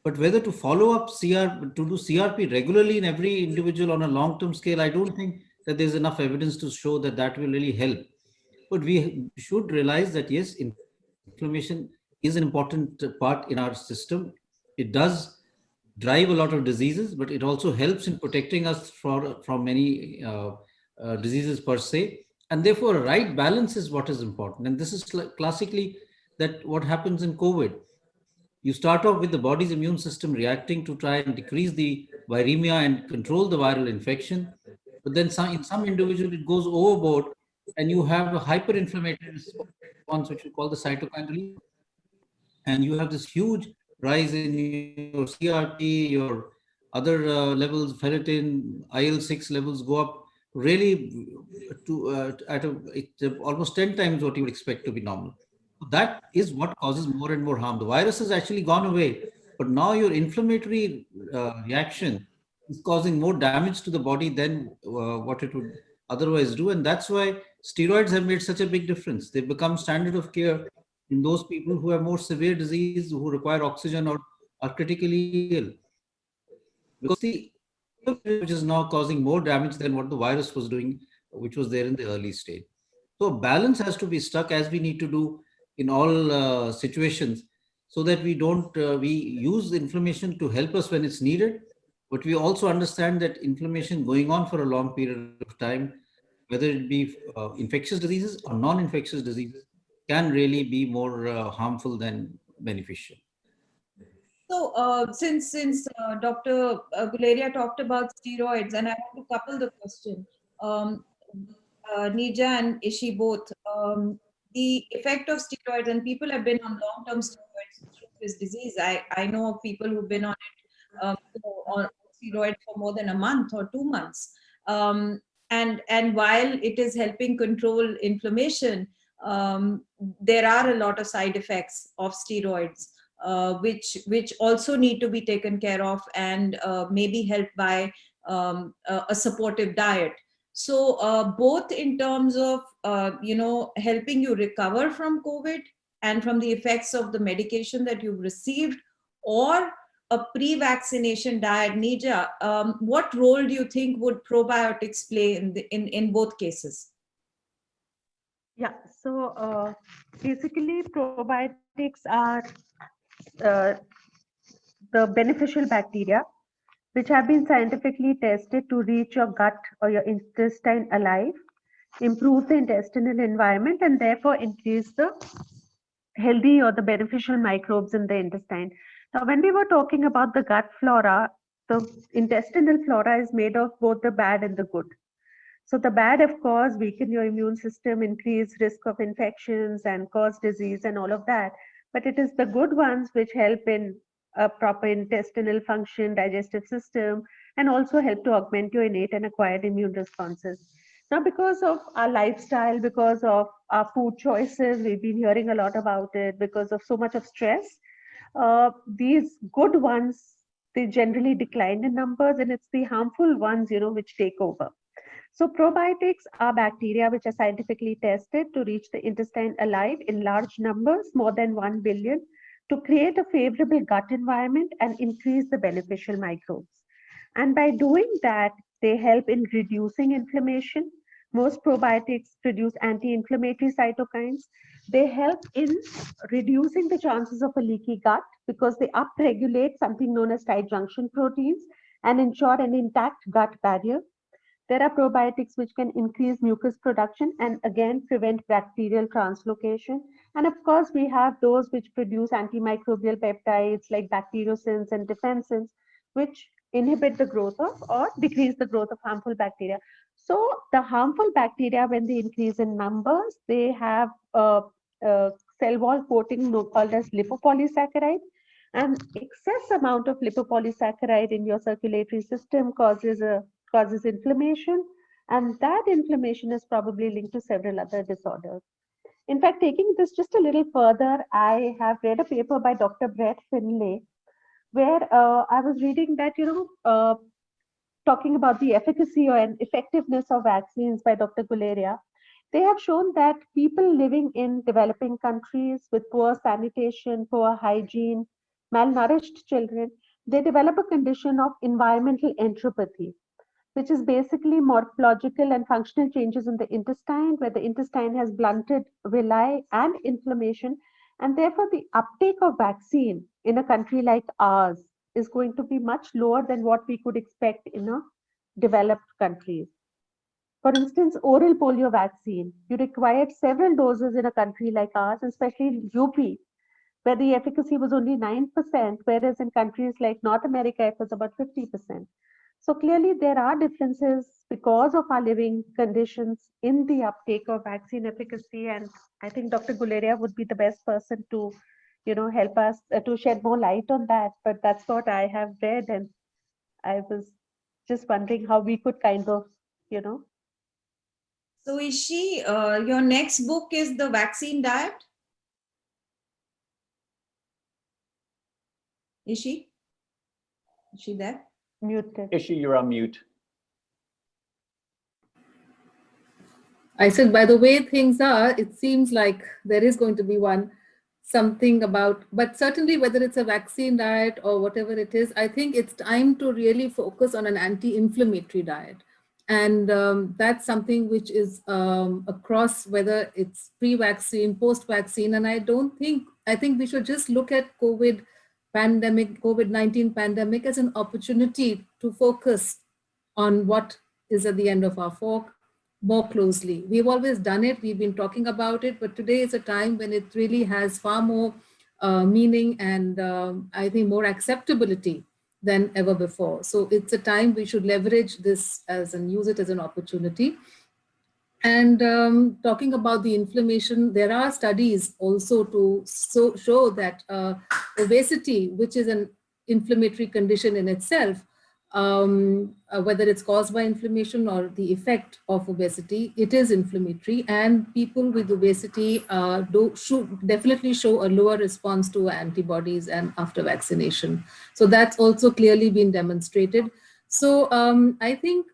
But whether to follow up to do CRP regularly in every individual on a long-term scale, I don't think that there's enough evidence to show that that will really help. But we should realize that yes, inflammation is an important part in our system. It does drive a lot of diseases, but it also helps in protecting us from many diseases per se. And therefore, a right balance is what is important. And this is classically that what happens in COVID. You start off with the body's immune system reacting to try and decrease the viremia and control the viral infection. But then in some individual, it goes overboard and you have a hyperinflammatory response, which we call the cytokine release syndrome. And you have this huge rise in your CRP, your other levels, ferritin, IL-6 levels go up really almost 10 times what you would expect to be normal. So that is what causes more and more harm. The virus has actually gone away, but now your inflammatory reaction is causing more damage to the body than what it would otherwise do. And that's why steroids have made such a big difference. They've become standard of care in those people who have more severe disease, who require oxygen or are critically ill. Because the which is now causing more damage than what the virus was doing, which was there in the early stage. So balance has to be struck as we need to do in all situations so that we use inflammation to help us when it's needed, but we also understand that inflammation going on for a long period of time, whether it be infectious diseases or non-infectious diseases, can really be more harmful than beneficial. So, since Dr. Guleria talked about steroids, and I want to couple the question, um, Nija and Ishi both, the effect of steroids, and people have been on long-term steroids through this disease. I know of people who've been on it on steroids for more than a month or 2 months. And while it is helping control inflammation, there are a lot of side effects of steroids which also need to be taken care of and maybe helped by a supportive diet. So both in terms of helping you recover from COVID and from the effects of the medication that you've received, or a pre-vaccination diet, Nija, what role do you think would probiotics play in both cases? Yeah, so basically probiotics are uh, the beneficial bacteria which have been scientifically tested to reach your gut or your intestine alive, improve the intestinal environment, and therefore increase the healthy or the beneficial microbes in the intestine. Now, when we were talking about the gut flora, the intestinal flora is made of both the bad and the good. So the bad, of course, weaken your immune system, increase risk of infections and cause disease and all of that. But it is the good ones which help in a proper intestinal function, digestive system, and also help to augment your innate and acquired immune responses. Now, because of our lifestyle, because of our food choices, we've been hearing a lot about it, because of so much of stress, these good ones, they generally decline in numbers, and it's the harmful ones, which take over. So probiotics are bacteria which are scientifically tested to reach the intestine alive in large numbers, more than 1 billion, to create a favorable gut environment and increase the beneficial microbes. And by doing that, they help in reducing inflammation. Most probiotics produce anti-inflammatory cytokines. They help in reducing the chances of a leaky gut because they upregulate something known as tight junction proteins and ensure an intact gut barrier. There are probiotics which can increase mucus production and again prevent bacterial translocation. And of course, we have those which produce antimicrobial peptides like bacteriocins and defensins, which inhibit the growth of or decrease the growth of harmful bacteria. So the harmful bacteria, when they increase in numbers, they have a cell wall coating called as lipopolysaccharide. And excess amount of lipopolysaccharide in your circulatory system causes inflammation, and that inflammation is probably linked to several other disorders. In fact, taking this just a little further, I have read a paper by Dr. Brett Finlay, where I was reading that, talking about the efficacy and effectiveness of vaccines by Dr. Guleria, they have shown that people living in developing countries with poor sanitation, poor hygiene, malnourished children, they develop a condition of environmental entropy, which is basically morphological and functional changes in the intestine, where the intestine has blunted villi and inflammation. And therefore, the uptake of vaccine in a country like ours is going to be much lower than what we could expect in a developed countries. For instance, oral polio vaccine, you required several doses in a country like ours, especially in UP, where the efficacy was only 9%, whereas in countries like North America, it was about 50%. So clearly there are differences because of our living conditions in the uptake of vaccine efficacy. And I think Dr. Guleria would be the best person to, help us to shed more light on that. But that's what I have read. And I was just wondering how we could kind of, So, Ishi, your next book is The Vaccine Diet? Ishi? Is she there? muted. Ishi, you're on mute. I said, by the way things are, it seems like there is going to be something about, but certainly whether it's a vaccine diet or whatever it is, I think it's time to really focus on an anti-inflammatory diet. And that's something which is across, whether it's pre-vaccine, post-vaccine. And I think we should just look at COVID-19 pandemic as an opportunity to focus on what is at the end of our fork more closely. We've always done it, we've been talking about it, but today is a time when it really has far more meaning and I think more acceptability than ever before. So it's a time we should leverage this and use it as an opportunity. And talking about the inflammation, there are studies also to show that obesity, which is an inflammatory condition in itself, whether it's caused by inflammation or the effect of obesity, it is inflammatory, and people with obesity should definitely show a lower response to antibodies and after vaccination. So that's also clearly been demonstrated. So I think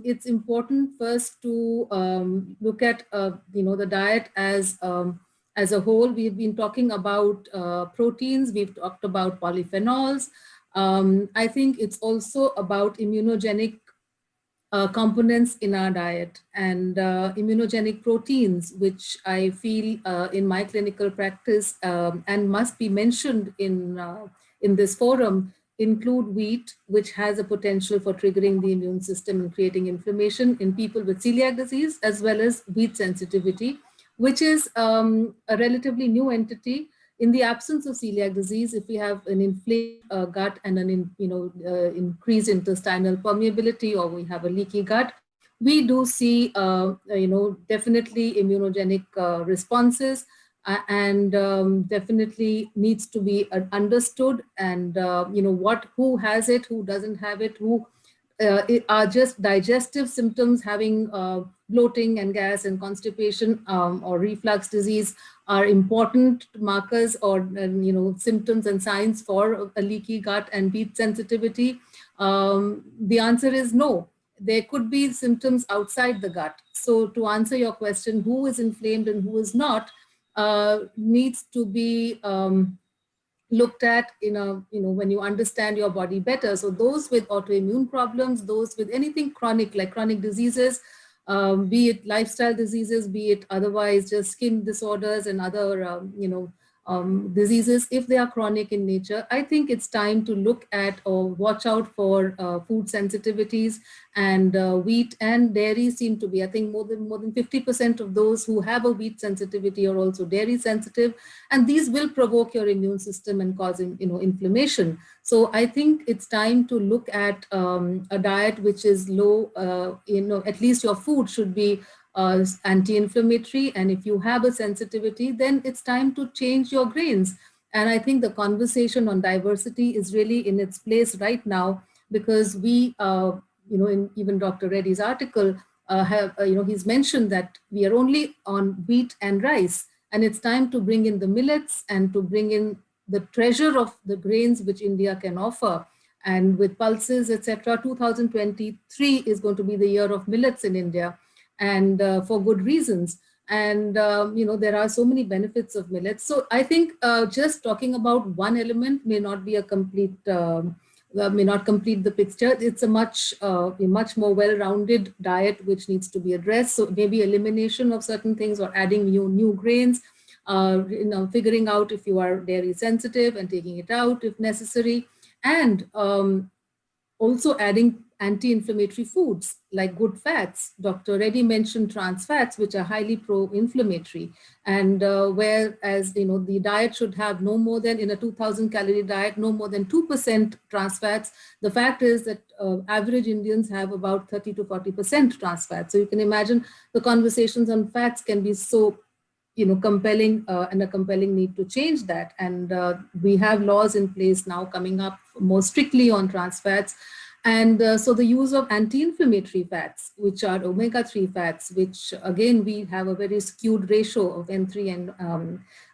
it's important first to look at the diet as a whole. We've been talking about proteins. We've talked about polyphenols. I think it's also about immunogenic components in our diet and immunogenic proteins, which I feel in my clinical practice and must be mentioned in this forum, include wheat, which has a potential for triggering the immune system and creating inflammation in people with celiac disease, as well as wheat sensitivity, which is a relatively new entity. In the absence of celiac disease, if we have an inflamed gut and increased intestinal permeability, or we have a leaky gut, we do see definitely immunogenic responses, and definitely needs to be understood, and who has it, who doesn't have it, who are just digestive symptoms, having bloating and gas and constipation, or reflux disease, are important markers or symptoms and signs for a leaky gut and wheat sensitivity. The answer is no. There could be symptoms outside the gut. So to answer your question, who is inflamed and who is not, needs to be looked at in a, when you understand your body better. So those with autoimmune problems, those with anything chronic, like chronic diseases, be it lifestyle diseases, be it otherwise just skin disorders and other diseases, if they are chronic in nature, I think it's time to look at or watch out for food sensitivities. And wheat and dairy seem to be, I think more than 50% of those who have a wheat sensitivity are also dairy sensitive, and these will provoke your immune system and cause inflammation. So I think it's time to look at a diet which is low, at least your food should be anti-inflammatory, and if you have a sensitivity, then it's time to change your grains. And I think the conversation on diversity is really in its place right now, because we in even Dr. Reddy's article, he's mentioned that we are only on wheat and rice, and it's time to bring in the millets and to bring in the treasure of the grains which India can offer. And with pulses, etc., 2023 is going to be the year of millets in India, and for good reasons. And there are so many benefits of millets. So I think just talking about one element may not be a complete may not complete the picture. It's a much more well-rounded diet which needs to be addressed. So maybe elimination of certain things or adding new grains, figuring out if you are dairy sensitive and taking it out if necessary, and also adding anti-inflammatory foods like good fats. Dr. Reddy mentioned trans fats, which are highly pro-inflammatory. And whereas, the diet should have no more than, in a 2000 calorie diet, no more than 2% trans fats. The fact is that average Indians have about 30 to 40% trans fats. So you can imagine the conversations on fats can be so compelling, and a compelling need to change that. And we have laws in place now coming up more strictly on trans fats. And so the use of anti-inflammatory fats, which are omega-3 fats, which again, we have a very skewed ratio of N3 and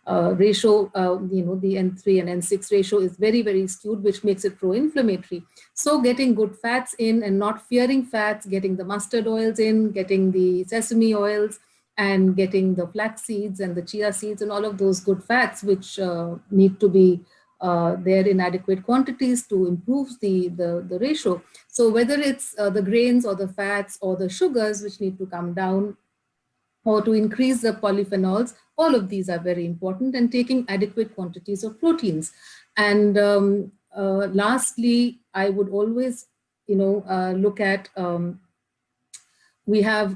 the N3 and N6 ratio is very, very skewed, which makes it pro-inflammatory. So getting good fats in and not fearing fats, getting the mustard oils in, getting the sesame oils, and getting the flax seeds and the chia seeds and all of those good fats, which need to be there in adequate quantities to improve the ratio. So whether it's the grains or the fats or the sugars which need to come down, or to increase the polyphenols, all of these are very important, and taking adequate quantities of proteins. And lastly, I would always look at we have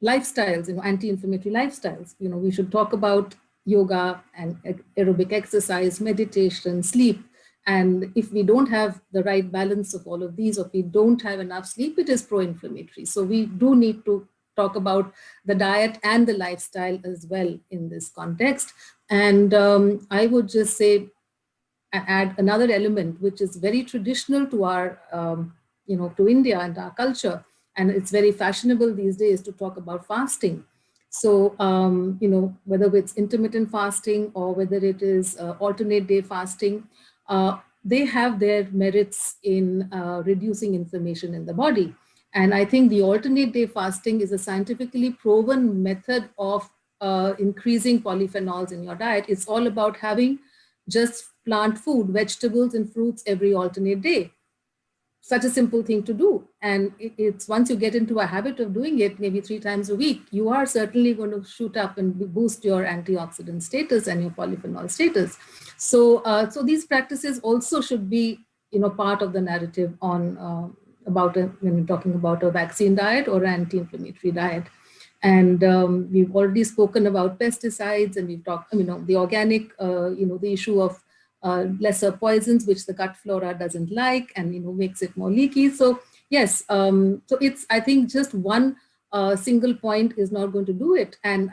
lifestyles, anti-inflammatory lifestyles. We should talk about yoga and aerobic exercise, meditation, sleep. And if we don't have the right balance of all of these, or if we don't have enough sleep, it is pro-inflammatory. So we do need to talk about the diet and the lifestyle as well in this context. And I would just say, add another element, which is very traditional to our, to India and our culture. And it's very fashionable these days to talk about fasting. So, whether it's intermittent fasting or whether it is alternate day fasting, they have their merits in reducing inflammation in the body. And I think the alternate day fasting is a scientifically proven method of increasing polyphenols in your diet. It's all about having just plant food, vegetables and fruits every alternate day. Such a simple thing to do. And it's once you get into a habit of doing it, maybe 3 times a week, you are certainly going to shoot up and boost your antioxidant status and your polyphenol status. So, so these practices also should be, part of the narrative on when we're talking about a vaccine diet or anti-inflammatory diet. And we've already spoken about pesticides, and we've talked, the organic, the issue of lesser poisons, which the gut flora doesn't like, and makes it more leaky. So yes, so it's, I think, just one single point is not going to do it. And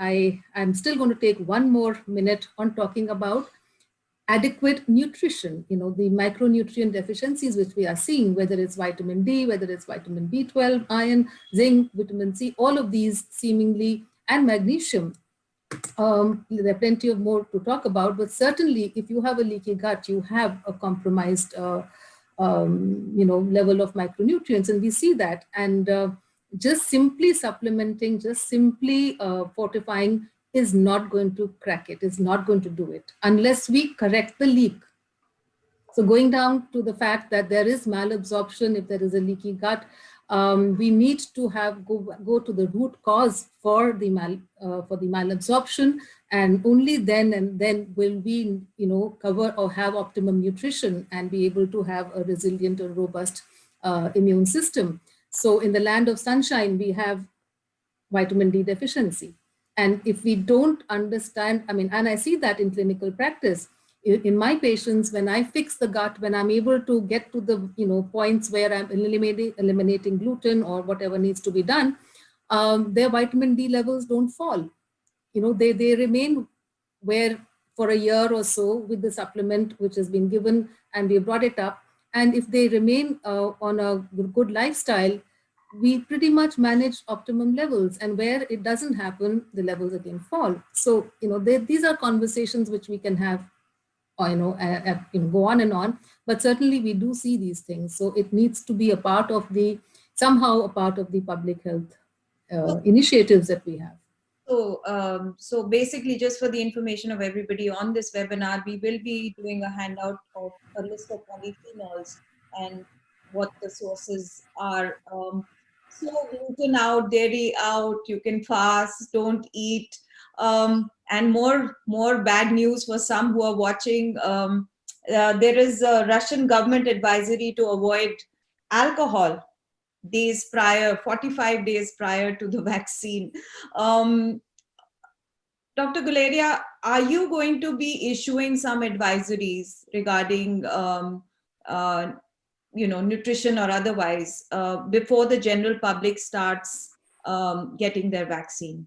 I'm still going to take one more minute on talking about adequate nutrition, the micronutrient deficiencies which we are seeing, whether it's vitamin D, whether it's vitamin B12, iron, zinc, vitamin C, all of these seemingly, and magnesium. There are plenty of more to talk about, but certainly if you have a leaky gut, you have a compromised, level of micronutrients, and we see that. And just simply supplementing, just simply fortifying is not going to crack it, is not going to do it unless we correct the leak. So going down to the fact that there is malabsorption, if there is a leaky gut, we need to go to the root cause for the malabsorption, and only then will we cover or have optimum nutrition and be able to have a resilient or robust immune system. So in the land of sunshine, we have vitamin D deficiency. And if we don't understand, and I see that in clinical practice, in my patients, when I fix the gut, when I'm able to get to the points where I'm eliminating gluten or whatever needs to be done, their vitamin D levels don't fall. They remain where for a year or so with the supplement which has been given, and we brought it up. And if they remain on a good lifestyle, we pretty much manage optimum levels. And where it doesn't happen, the levels again fall. So, these are conversations which we can have, or, go on and on. But certainly we do see these things. So it needs to be somehow a part of the public health initiatives that we have. So basically, just for the information of everybody on this webinar, we will be doing a handout of a list of polyphenols and what the sources are. So gluten out, dairy out, you can fast, don't eat. And more bad news for some who are watching. There is a Russian government advisory to avoid alcohol 45 days prior to the vaccine. Dr. Guleria, are you going to be issuing some advisories regarding, nutrition or otherwise before the general public starts getting their vaccine?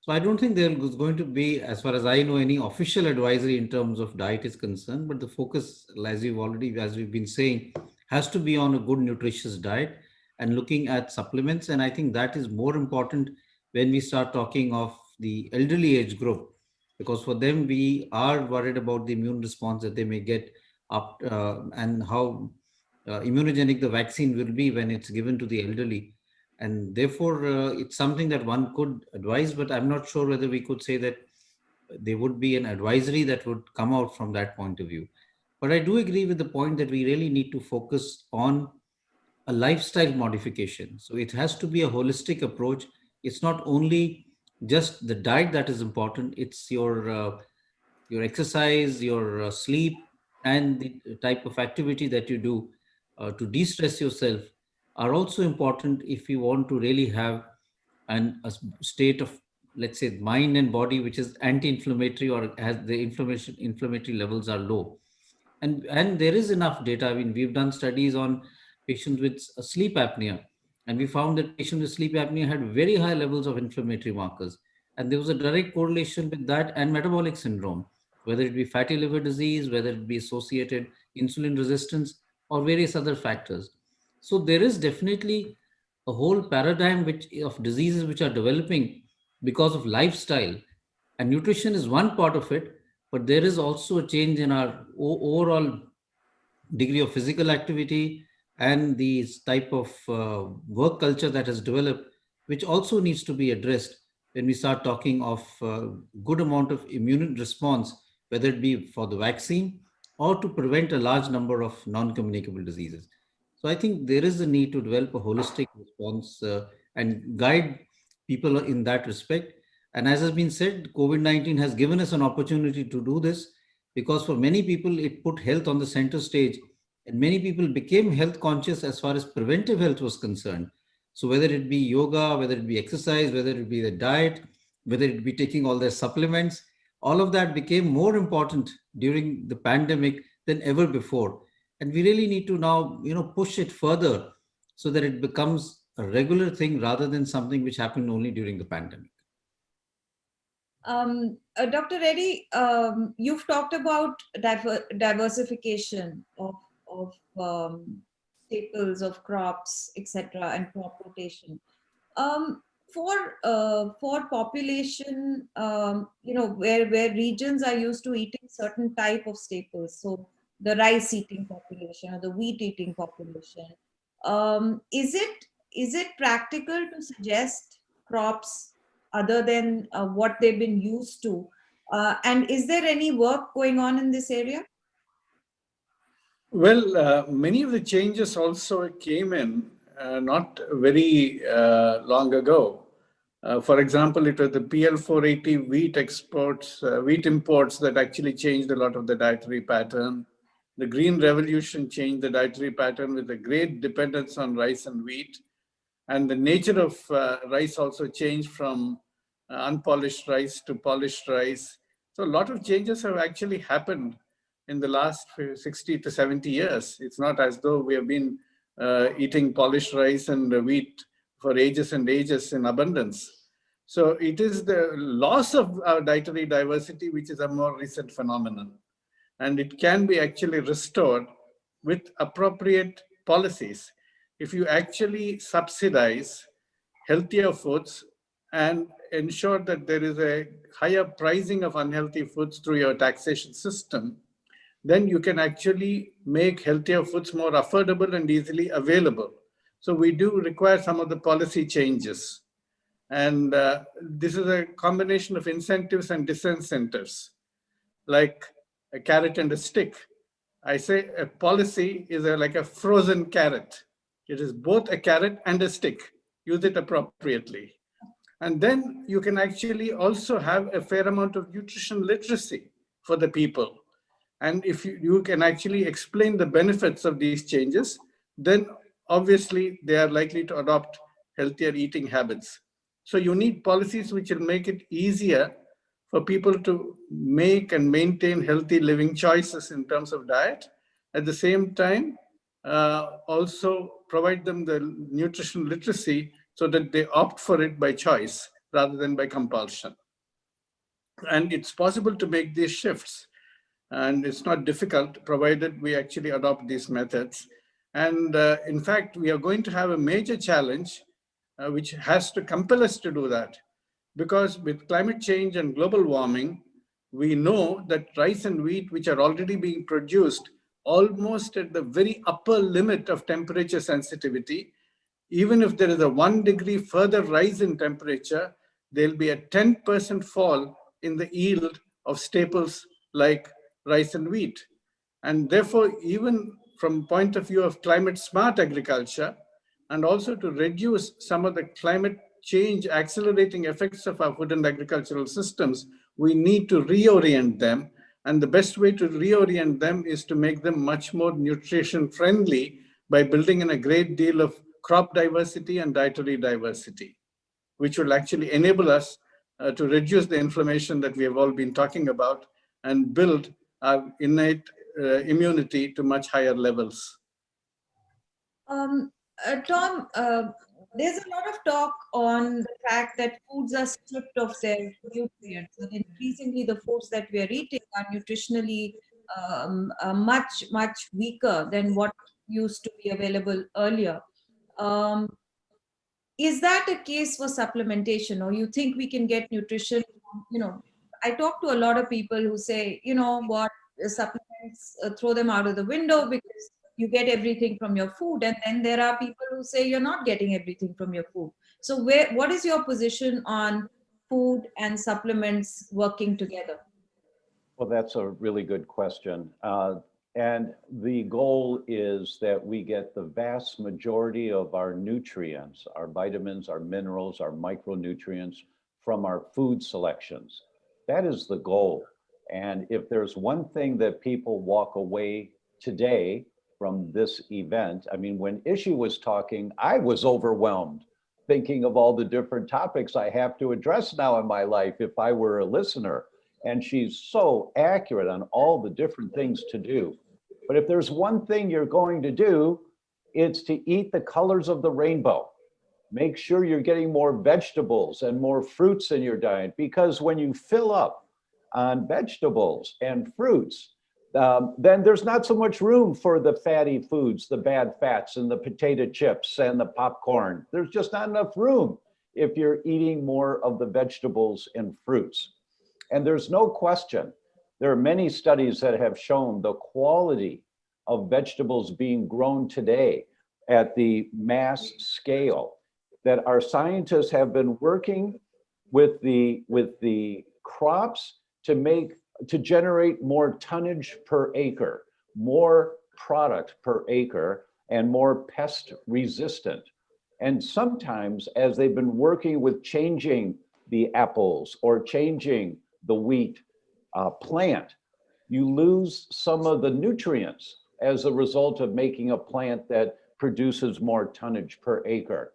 So I don't think there is going to be, as far as I know, any official advisory in terms of diet is concerned, but the focus, as we've been saying, has to be on a good nutritious diet and looking at supplements. And I think that is more important when we start talking of the elderly age group, because for them, we are worried about the immune response that they may get up and how immunogenic the vaccine will be when it's given to the elderly. And therefore, it's something that one could advise, but I'm not sure whether we could say that there would be an advisory that would come out from that point of view. But I do agree with the point that we really need to focus on a lifestyle modification. So it has to be a holistic approach. It's not only just the diet that is important, it's your exercise, your sleep, and the type of activity that you do to de-stress yourself are also important if you want to really have a state of, let's say, mind and body which is anti-inflammatory or has the inflammatory levels are low. And there is enough data. I mean, we've done studies on patients with sleep apnea, and we found that patients with sleep apnea had very high levels of inflammatory markers, and there was a direct correlation with that and metabolic syndrome, whether it be fatty liver disease, whether it be associated insulin resistance, or various other factors. So there is definitely a whole paradigm of diseases which are developing because of lifestyle, and nutrition is one part of it, but there is also a change in our overall degree of physical activity and the type of work culture that has developed, which also needs to be addressed when we start talking of good amount of immune response, whether it be for the vaccine or to prevent a large number of non-communicable diseases. So I think there is a need to develop a holistic response and guide people in that respect. And as has been said, COVID-19 has given us an opportunity to do this, because for many people, it put health on the center stage, and many people became health conscious as far as preventive health was concerned. So whether it be yoga, whether it be exercise, whether it be the diet, whether it be taking all their supplements, all of that became more important during the pandemic than ever before. And we really need to now, push it further so that it becomes a regular thing rather than something which happened only during the pandemic. Dr. Reddy, you've talked about diversification of staples, of crops, etc., and crop rotation. Um, for population, where regions are used to eating certain type of staples, so the rice eating population or the wheat eating population, is it practical to suggest crops other than what they've been used to? And is there any work going on in this area? Well, many of the changes also came in not very long ago. For example, it was the PL 480 wheat imports that actually changed a lot of the dietary pattern. The Green Revolution changed the dietary pattern with a great dependence on rice and wheat. And the nature of rice also changed from unpolished rice to polished rice. So a lot of changes have actually happened in the last 60 to 70 years. It's not as though we have been eating polished rice and wheat for ages and ages in abundance. So it is the loss of our dietary diversity which is a more recent phenomenon. And it can be actually restored with appropriate policies. If you actually subsidize healthier foods and ensure that there is a higher pricing of unhealthy foods through your taxation system, then you can actually make healthier foods more affordable and easily available. So we do require some of the policy changes. And this is a combination of incentives and disincentives, like a carrot and a stick. I say a policy is like a frozen carrot. It is both a carrot and a stick. Use it appropriately. And then you can actually also have a fair amount of nutrition literacy for the people. And if you can actually explain the benefits of these changes, then obviously they are likely to adopt healthier eating habits. So you need policies which will make it easier for people to make and maintain healthy living choices in terms of diet. At the same time, also provide them the nutrition literacy so that they opt for it by choice rather than by compulsion. And it's possible to make these shifts. And it's not difficult, provided we actually adopt these methods. And in fact, we are going to have a major challenge, which has to compel us to do that. Because with climate change and global warming, we know that rice and wheat, which are already being produced almost at the very upper limit of temperature sensitivity, even if there is a 1 degree further rise in temperature, there'll be a 10% fall in the yield of staples like rice and wheat. And therefore, even from point of view of climate smart agriculture, and also to reduce some of the climate change accelerating effects of our food and agricultural systems, we need to reorient them. And the best way to reorient them is to make them much more nutrition friendly by building in a great deal of crop diversity and dietary diversity, which will actually enable us to reduce the inflammation that we have all been talking about and build our innate immunity to much higher levels. Tom, there's a lot of talk on the fact that foods are stripped of their nutrients, and increasingly the foods that we are eating are nutritionally much weaker than what used to be available earlier. Um, is that a case for supplementation, or you think we can get nutrition? I talk to a lot of people who say, you know what, supplements, throw them out of the window because you get everything from your food. And then there are people who say you're not getting everything from your food. So what is your position on food and supplements working together? Well, that's a really good question. And the goal is that we get the vast majority of our nutrients, our vitamins, our minerals, our micronutrients from our food selections. That is the goal. And if there's one thing that people walk away today from this event. I mean, when Ishi was talking, I was overwhelmed thinking of all the different topics I have to address now in my life if I were a listener. And she's so accurate on all the different things to do. But if there's one thing you're going to do, it's to eat the colors of the rainbow. Make sure you're getting more vegetables and more fruits in your diet, because when you fill up on vegetables and fruits, then there's not so much room for the fatty foods, the bad fats and the potato chips and the popcorn. There's just not enough room if you're eating more of the vegetables and fruits. And there's no question, there are many studies that have shown the quality of vegetables being grown today at the mass scale, that our scientists have been working with the crops to generate more tonnage per acre, more product per acre, and more pest resistant. And sometimes, as they've been working with changing the apples or changing the wheat plant, you lose some of the nutrients as a result of making a plant that produces more tonnage per acre.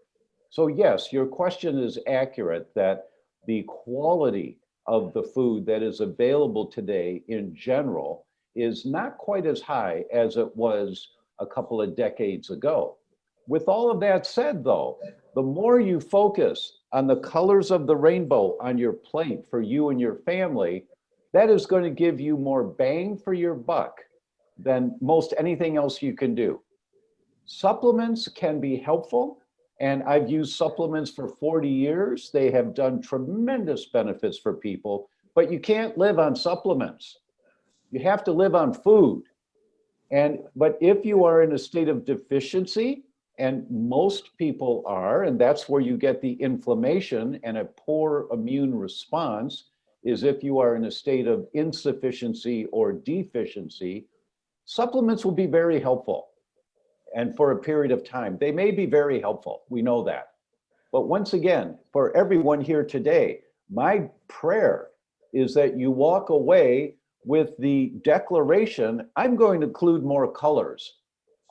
So yes, your question is accurate that the quality of the food that is available today in general is not quite as high as it was a couple of decades ago. With all of that said, though, the more you focus on the colors of the rainbow on your plate for you and your family, that is going to give you more bang for your buck than most anything else you can do. Supplements can be helpful, and I've used supplements for 40 years. They have done tremendous benefits for people, but you can't live on supplements. You have to live on food. But if you are in a state of deficiency, and most people are, and that's where you get the inflammation and a poor immune response, is if you are in a state of insufficiency or deficiency, supplements will be very helpful. And for a period of time, they may be very helpful. We know that. But once again, for everyone here today, my prayer is that you walk away with the declaration, I'm going to include more colors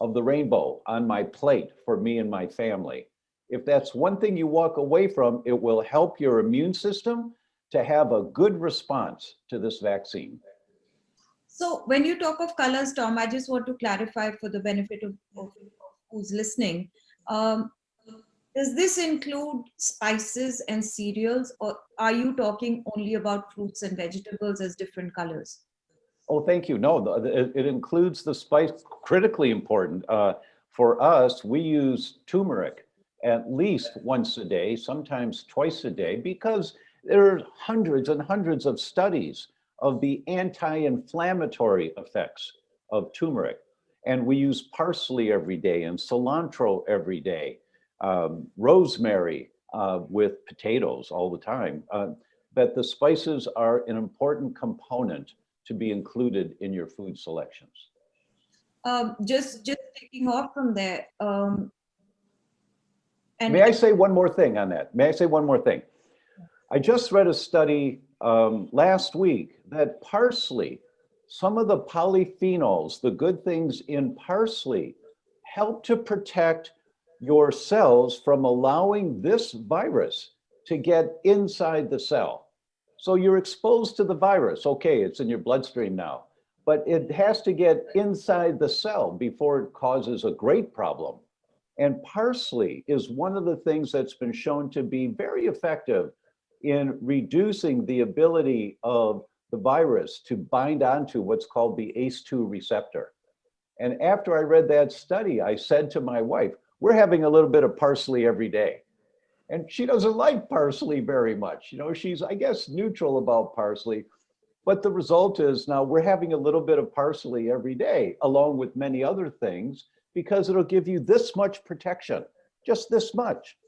of the rainbow on my plate for me and my family. If that's one thing you walk away from, it will help your immune system to have a good response to this vaccine. So when you talk of colors, Tom, I just want to clarify for the benefit of who's listening. Does this include spices and cereals, or are you talking only about fruits and vegetables as different colors? Oh, thank you. No, it includes the spice, critically important. For us, we use turmeric at least once a day, sometimes twice a day, because there are hundreds and hundreds of studies of the anti-inflammatory effects of turmeric. And we use parsley every day and cilantro every day, rosemary with potatoes all the time. But the spices are an important component to be included in your food selections. Just taking off from there. May I say one more thing on that? May I say one more thing? I just read a study last week that parsley, some of the polyphenols, the good things in parsley, help to protect your cells from allowing this virus to get inside the cell. So you're exposed to the virus. Okay, it's in your bloodstream now, but it has to get inside the cell before it causes a great problem. And parsley is one of the things that's been shown to be very effective in reducing the ability of the virus to bind onto what's called the ACE2 receptor. And after I read that study, I said to my wife, we're having a little bit of parsley every day. And she doesn't like parsley very much. You know, she's, I guess, neutral about parsley. But the result is now we're having a little bit of parsley every day, along with many other things, because it'll give you this much protection, just this much.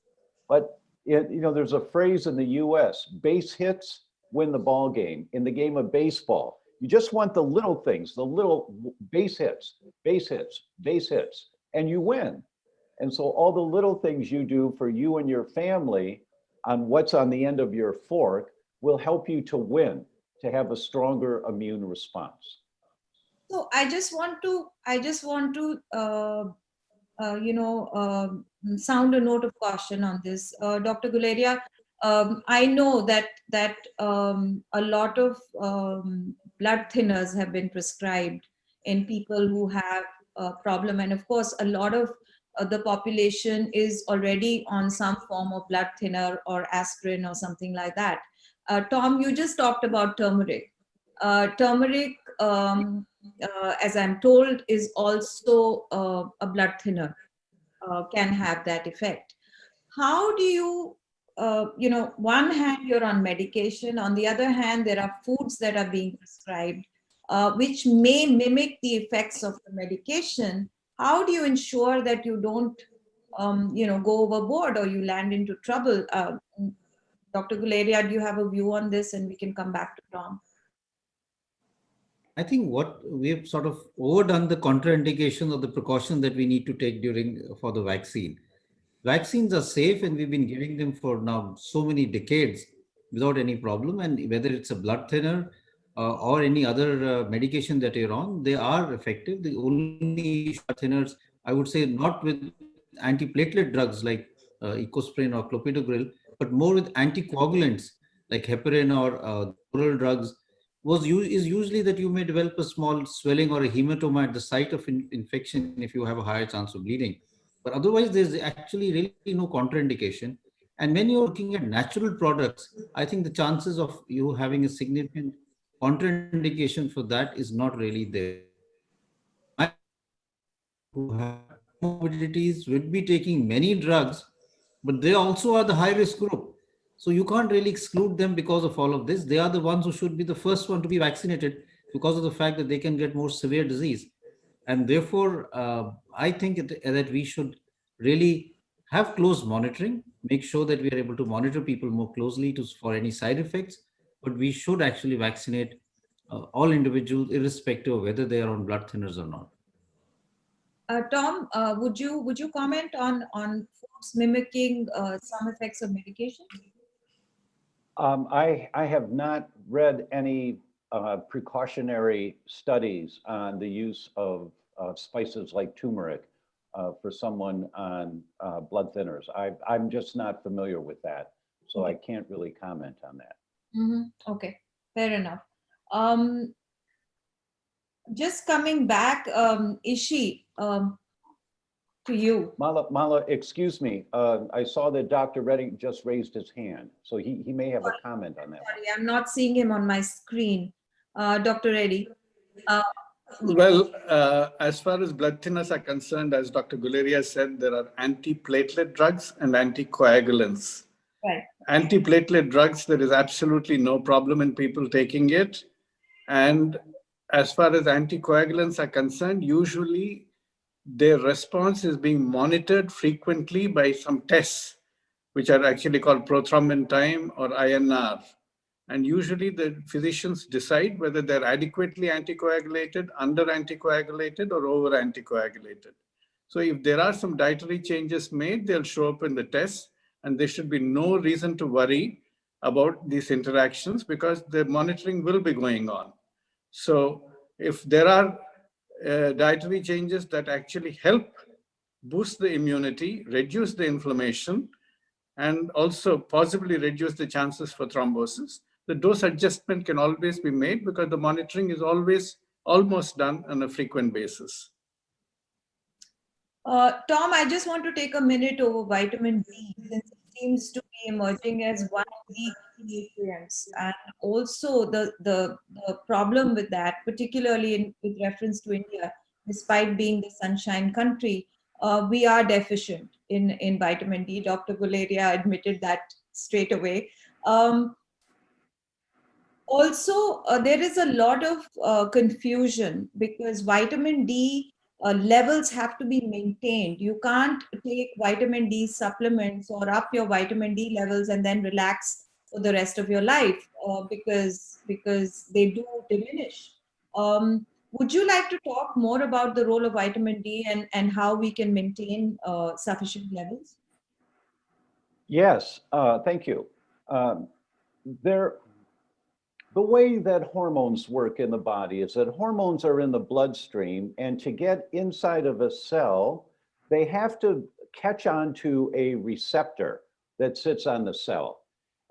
But you know, there's a phrase in the US, base hits win the ball game. In the game of baseball, you just want the little things, the little base hits, base hits, base hits, and you win. And so all the little things you do for you and your family on what's on the end of your fork will help you to win, to have a stronger immune response. So I just want to, sound a note of caution on this. Dr. Guleria, I know that a lot of blood thinners have been prescribed in people who have a problem, and of course, a lot of the population is already on some form of blood thinner or aspirin or something like that. Tom, you just talked about turmeric. Turmeric, as I'm told, is also a blood thinner, can have that effect. How do you, one hand you're on medication, on the other hand, there are foods that are being prescribed, which may mimic the effects of the medication. How do you ensure that you don't, go overboard or you land into trouble? Dr. Guleria, do you have a view on this? And we can come back to Tom. I think what we've sort of overdone the contraindications or the precautions that we need to take during for the vaccine. Vaccines are safe and we've been giving them for now so many decades without any problem. And whether it's a blood thinner or any other medication that you're on, they are effective. The only issue with blood thinners, I would say, not with antiplatelet drugs like ecosprin or clopidogrel, but more with anticoagulants like heparin or the oral drugs is usually that you may develop a small swelling or a hematoma at the site of infection if you have a higher chance of bleeding. But otherwise, there's actually really no contraindication. And when you're looking at natural products, I think the chances of you having a significant contraindication for that is not really there. My experience is that people who have comorbidities would be taking many drugs, but they also are the high risk group. So you can't really exclude them because of all of this. They are the ones who should be the first one to be vaccinated because of the fact that they can get more severe disease. And therefore, I think that we should really have close monitoring, make sure that we are able to monitor people more closely for any side effects. But we should actually vaccinate all individuals, irrespective of whether they are on blood thinners or not. Tom, would you comment on foods mimicking some effects of medication? I have not read any precautionary studies on the use of spices like turmeric for someone on blood thinners. I'm just not familiar with that, so I Okay. can't really comment on that. Okay, fair enough. Um, just coming back, Ishi, to you. Mala, excuse me. I saw that Dr. Reddy just raised his hand, so he may have a comment on that one. Sorry, I'm not seeing him on my screen. Dr. Reddy. Uh, Well, as far as blood thinners are concerned, as Dr. Guleria said, there are antiplatelet drugs and anticoagulants. right. Antiplatelet drugs, there is absolutely no problem in people taking it. And as far as anticoagulants are concerned, usually their response is being monitored frequently by some tests, which are actually called prothrombin time or INR. And usually the physicians decide whether they're adequately anticoagulated, under anticoagulated, or over anticoagulated. So if there are some dietary changes made, they'll show up in the tests, and there should be no reason to worry about these interactions because the monitoring will be going on. So if there are dietary changes that actually help boost the immunity, reduce the inflammation, and also possibly reduce the chances for thrombosis, the dose adjustment can always be made because the monitoring is always almost done on a frequent basis. Tom, I just want to take a minute over vitamin D since it seems to be emerging as one of the key nutrients, and also the problem with that, particularly with reference to India, despite being the sunshine country, we are deficient in vitamin D. Dr. Guleria admitted that straight away. Um, Also, there is a lot of confusion because vitamin D levels have to be maintained. You can't take vitamin D supplements or up your vitamin D levels and then relax for the rest of your life because they do diminish. Would you like to talk more about the role of vitamin D and how we can maintain sufficient levels? Yes, thank you. Um, there, The way that hormones work in the body is that hormones are in the bloodstream, and to get inside of a cell, they have to catch on to a receptor that sits on the cell.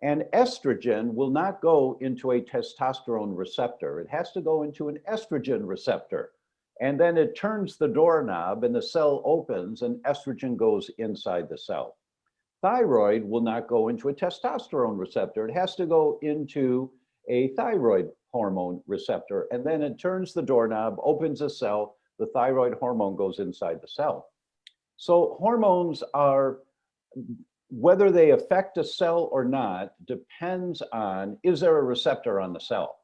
And estrogen will not go into a testosterone receptor. It has to go into an estrogen receptor. And then it turns the doorknob and the cell opens and estrogen goes inside the cell. Thyroid will not go into a testosterone receptor. It has to go into a thyroid hormone receptor, and then it turns the doorknob, opens a cell, the thyroid hormone goes inside the cell. So hormones are, whether they affect a cell or not, depends on, is there a receptor on the cell?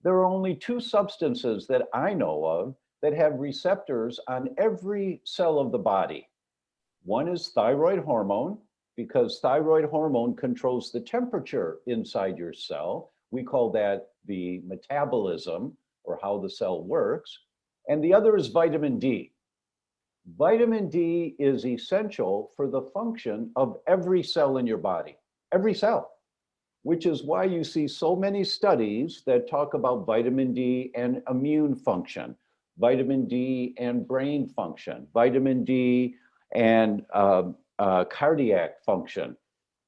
There are only two substances that I know of that have receptors on every cell of the body. One is thyroid hormone, because thyroid hormone controls the temperature inside your cell. We call that the metabolism, or how the cell works. And the other is vitamin D. Vitamin D is essential for the function of every cell in your body, every cell, which is why you see so many studies that talk about vitamin D and immune function, vitamin D and brain function, vitamin D and cardiac function,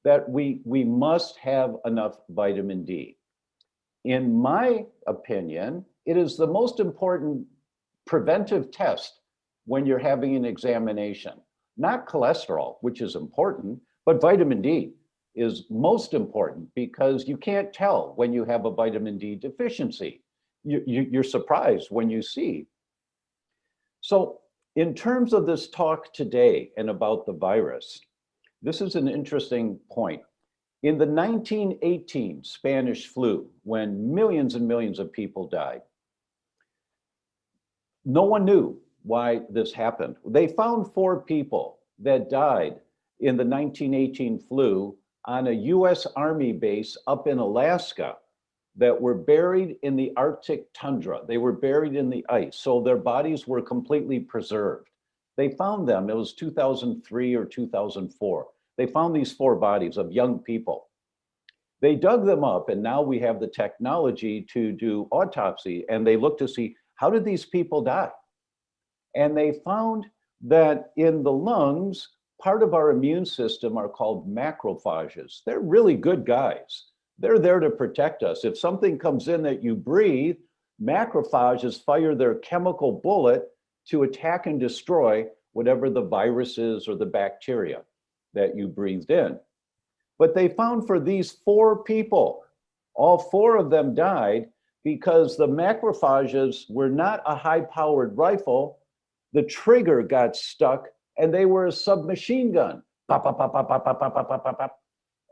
that we must have enough vitamin D. In my opinion, it is the most important preventive test when you're having an examination. Not cholesterol, which is important, but vitamin D is most important, because you can't tell when you have a vitamin D deficiency. You're surprised when you see. So in terms of this talk today and about the virus, this is an interesting point. In the 1918 Spanish flu, when millions and millions of people died, no one knew why this happened. They found 4 people that died in the 1918 flu on a US Army base up in Alaska that were buried in the Arctic tundra. They were buried in the ice, so their bodies were completely preserved. They found them, it was 2003 or 2004. They found these 4 bodies of young people. They dug them up, and now we have the technology to do autopsy, and they look to see, how did these people die? And they found that in the lungs, part of our immune system are called macrophages. They're really good guys. They're there to protect us. If something comes in that you breathe, macrophages fire their chemical bullet to attack and destroy whatever the virus is or the bacteria that you breathed in. But they found for these 4 people, all 4 of them died because the macrophages were not a high-powered rifle. The trigger got stuck and they were a submachine gun. Pop, pop, pop, pop, pop, pop, pop, pop, pop, pop.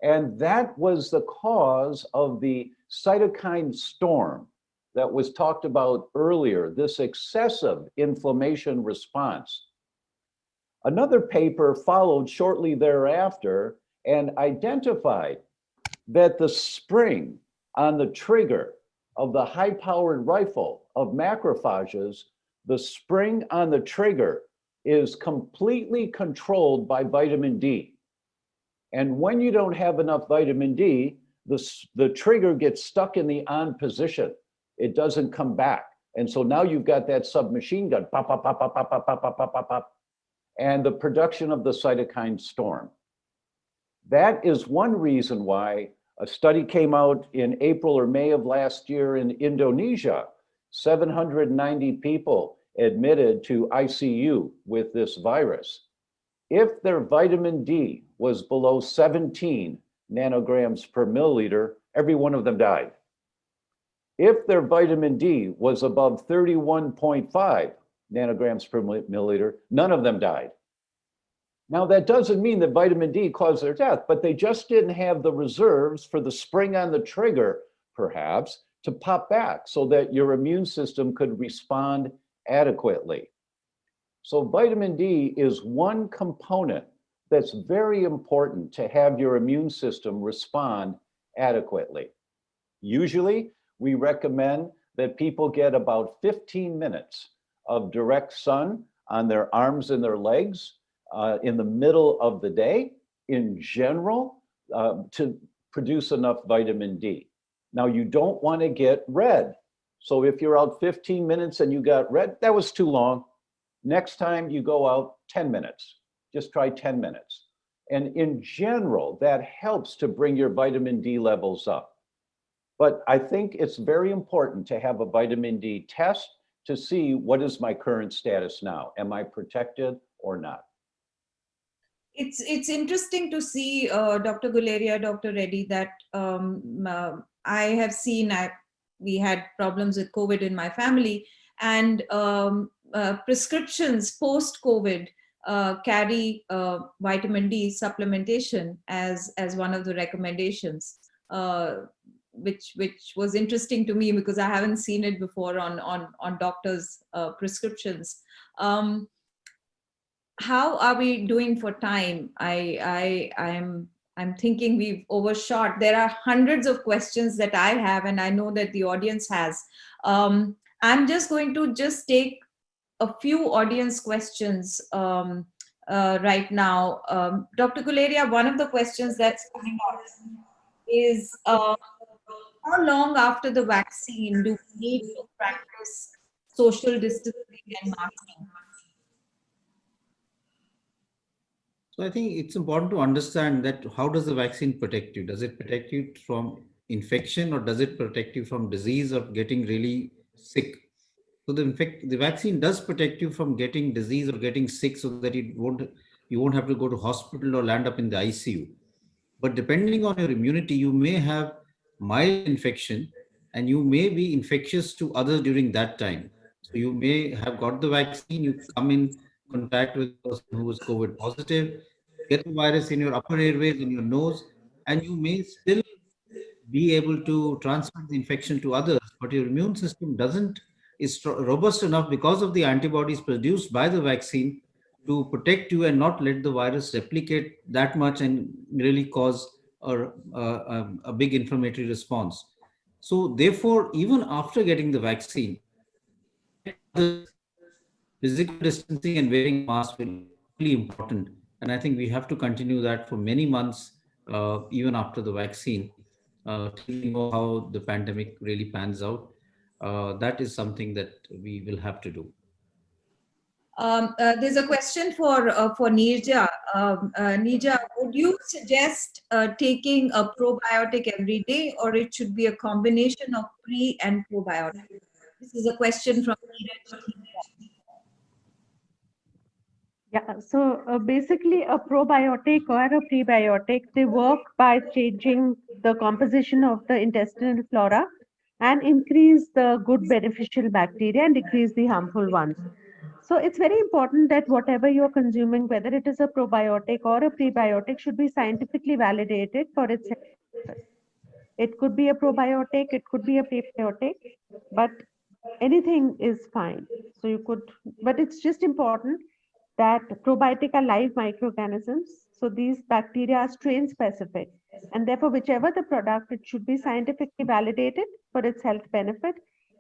And that was the cause of the cytokine storm that was talked about earlier, this excessive inflammation response. Another paper followed shortly thereafter and identified that the spring on the trigger of the high-powered rifle of macrophages, the spring on the trigger is completely controlled by vitamin D. And when you don't have enough vitamin D, the trigger gets stuck in the on position. It doesn't come back. And so now you've got that submachine gun, pop, pop, pop, pop, pop, pop, pop, pop, pop, pop, pop, and the production of the cytokine storm. That is one reason why a study came out in April or May of last year in Indonesia, 790 people admitted to ICU with this virus. If their vitamin D was below 17 nanograms per milliliter, every one of them died. If their vitamin D was above 31.5 nanograms per milliliter, none of them died. Now, that doesn't mean that vitamin D caused their death, but they just didn't have the reserves for the spring on the trigger, perhaps, to pop back so that your immune system could respond adequately. So vitamin D is one component that's very important to have your immune system respond adequately. Usually, we recommend that people get about 15 minutes of direct sun on their arms and their legs in the middle of the day in general to produce enough vitamin D. Now, you don't want to get red. So if you're out 15 minutes and you got red, that was too long. Next time you go out 10 minutes, just try 10 minutes. And in general, that helps to bring your vitamin D levels up. But I think it's very important to have a vitamin D test to see what is my current status now. Am I protected or not? It's interesting to see, Dr. Guleria, Dr. Reddy, that I have seen we had problems with COVID in my family, and prescriptions post-COVID carry vitamin D supplementation as one of the recommendations, which was interesting to me because I haven't seen it before on doctors' prescriptions. How are we doing for time? I'm thinking we've overshot. There are hundreds of questions that I have, and I know that the audience has. I'm just going to take a few audience questions right now. Dr. Guleria, one of the questions that's coming up is how long after the vaccine do we need to practice social distancing and masking? So I think it's important to understand that how does the vaccine protect you? Does it protect you from infection, or does it protect you from disease or getting really sick? So the vaccine does protect you from getting disease or getting sick, so that you won't have to go to hospital or land up in the ICU. But depending on your immunity, you may have mild infection and you may be infectious to others during that time. So you may have got the vaccine, you come in contact with a person who is COVID positive, get the virus in your upper airways, in your nose, and you may still be able to transmit the infection to others, but your immune system doesn't is robust enough because of the antibodies produced by the vaccine to protect you and not let the virus replicate that much and really cause a big inflammatory response. So therefore, even after getting the vaccine, to protect others, physical distancing and wearing a mask will really important. And I think we have to continue that for many months, even after the vaccine, till we know how the pandemic really pans out. That is something that we will have to do. There's a question for Neerja. Neerja, would you suggest taking a probiotic every day, or it should be a combination of pre and probiotic? This is a question from Neeraj. Yeah, so basically a probiotic or a prebiotic, they work by changing the composition of the intestinal flora and increase the good beneficial bacteria and decrease the harmful ones. So it's very important that whatever you're consuming, whether it is a probiotic or a prebiotic, should be scientifically validated for its health benefits. It could be a probiotic, it could be a prebiotic, but anything is fine. So you could, but it's just important that probiotic are live microorganisms. So these bacteria are strain specific. And therefore, whichever the product, it should be scientifically validated for its health benefit.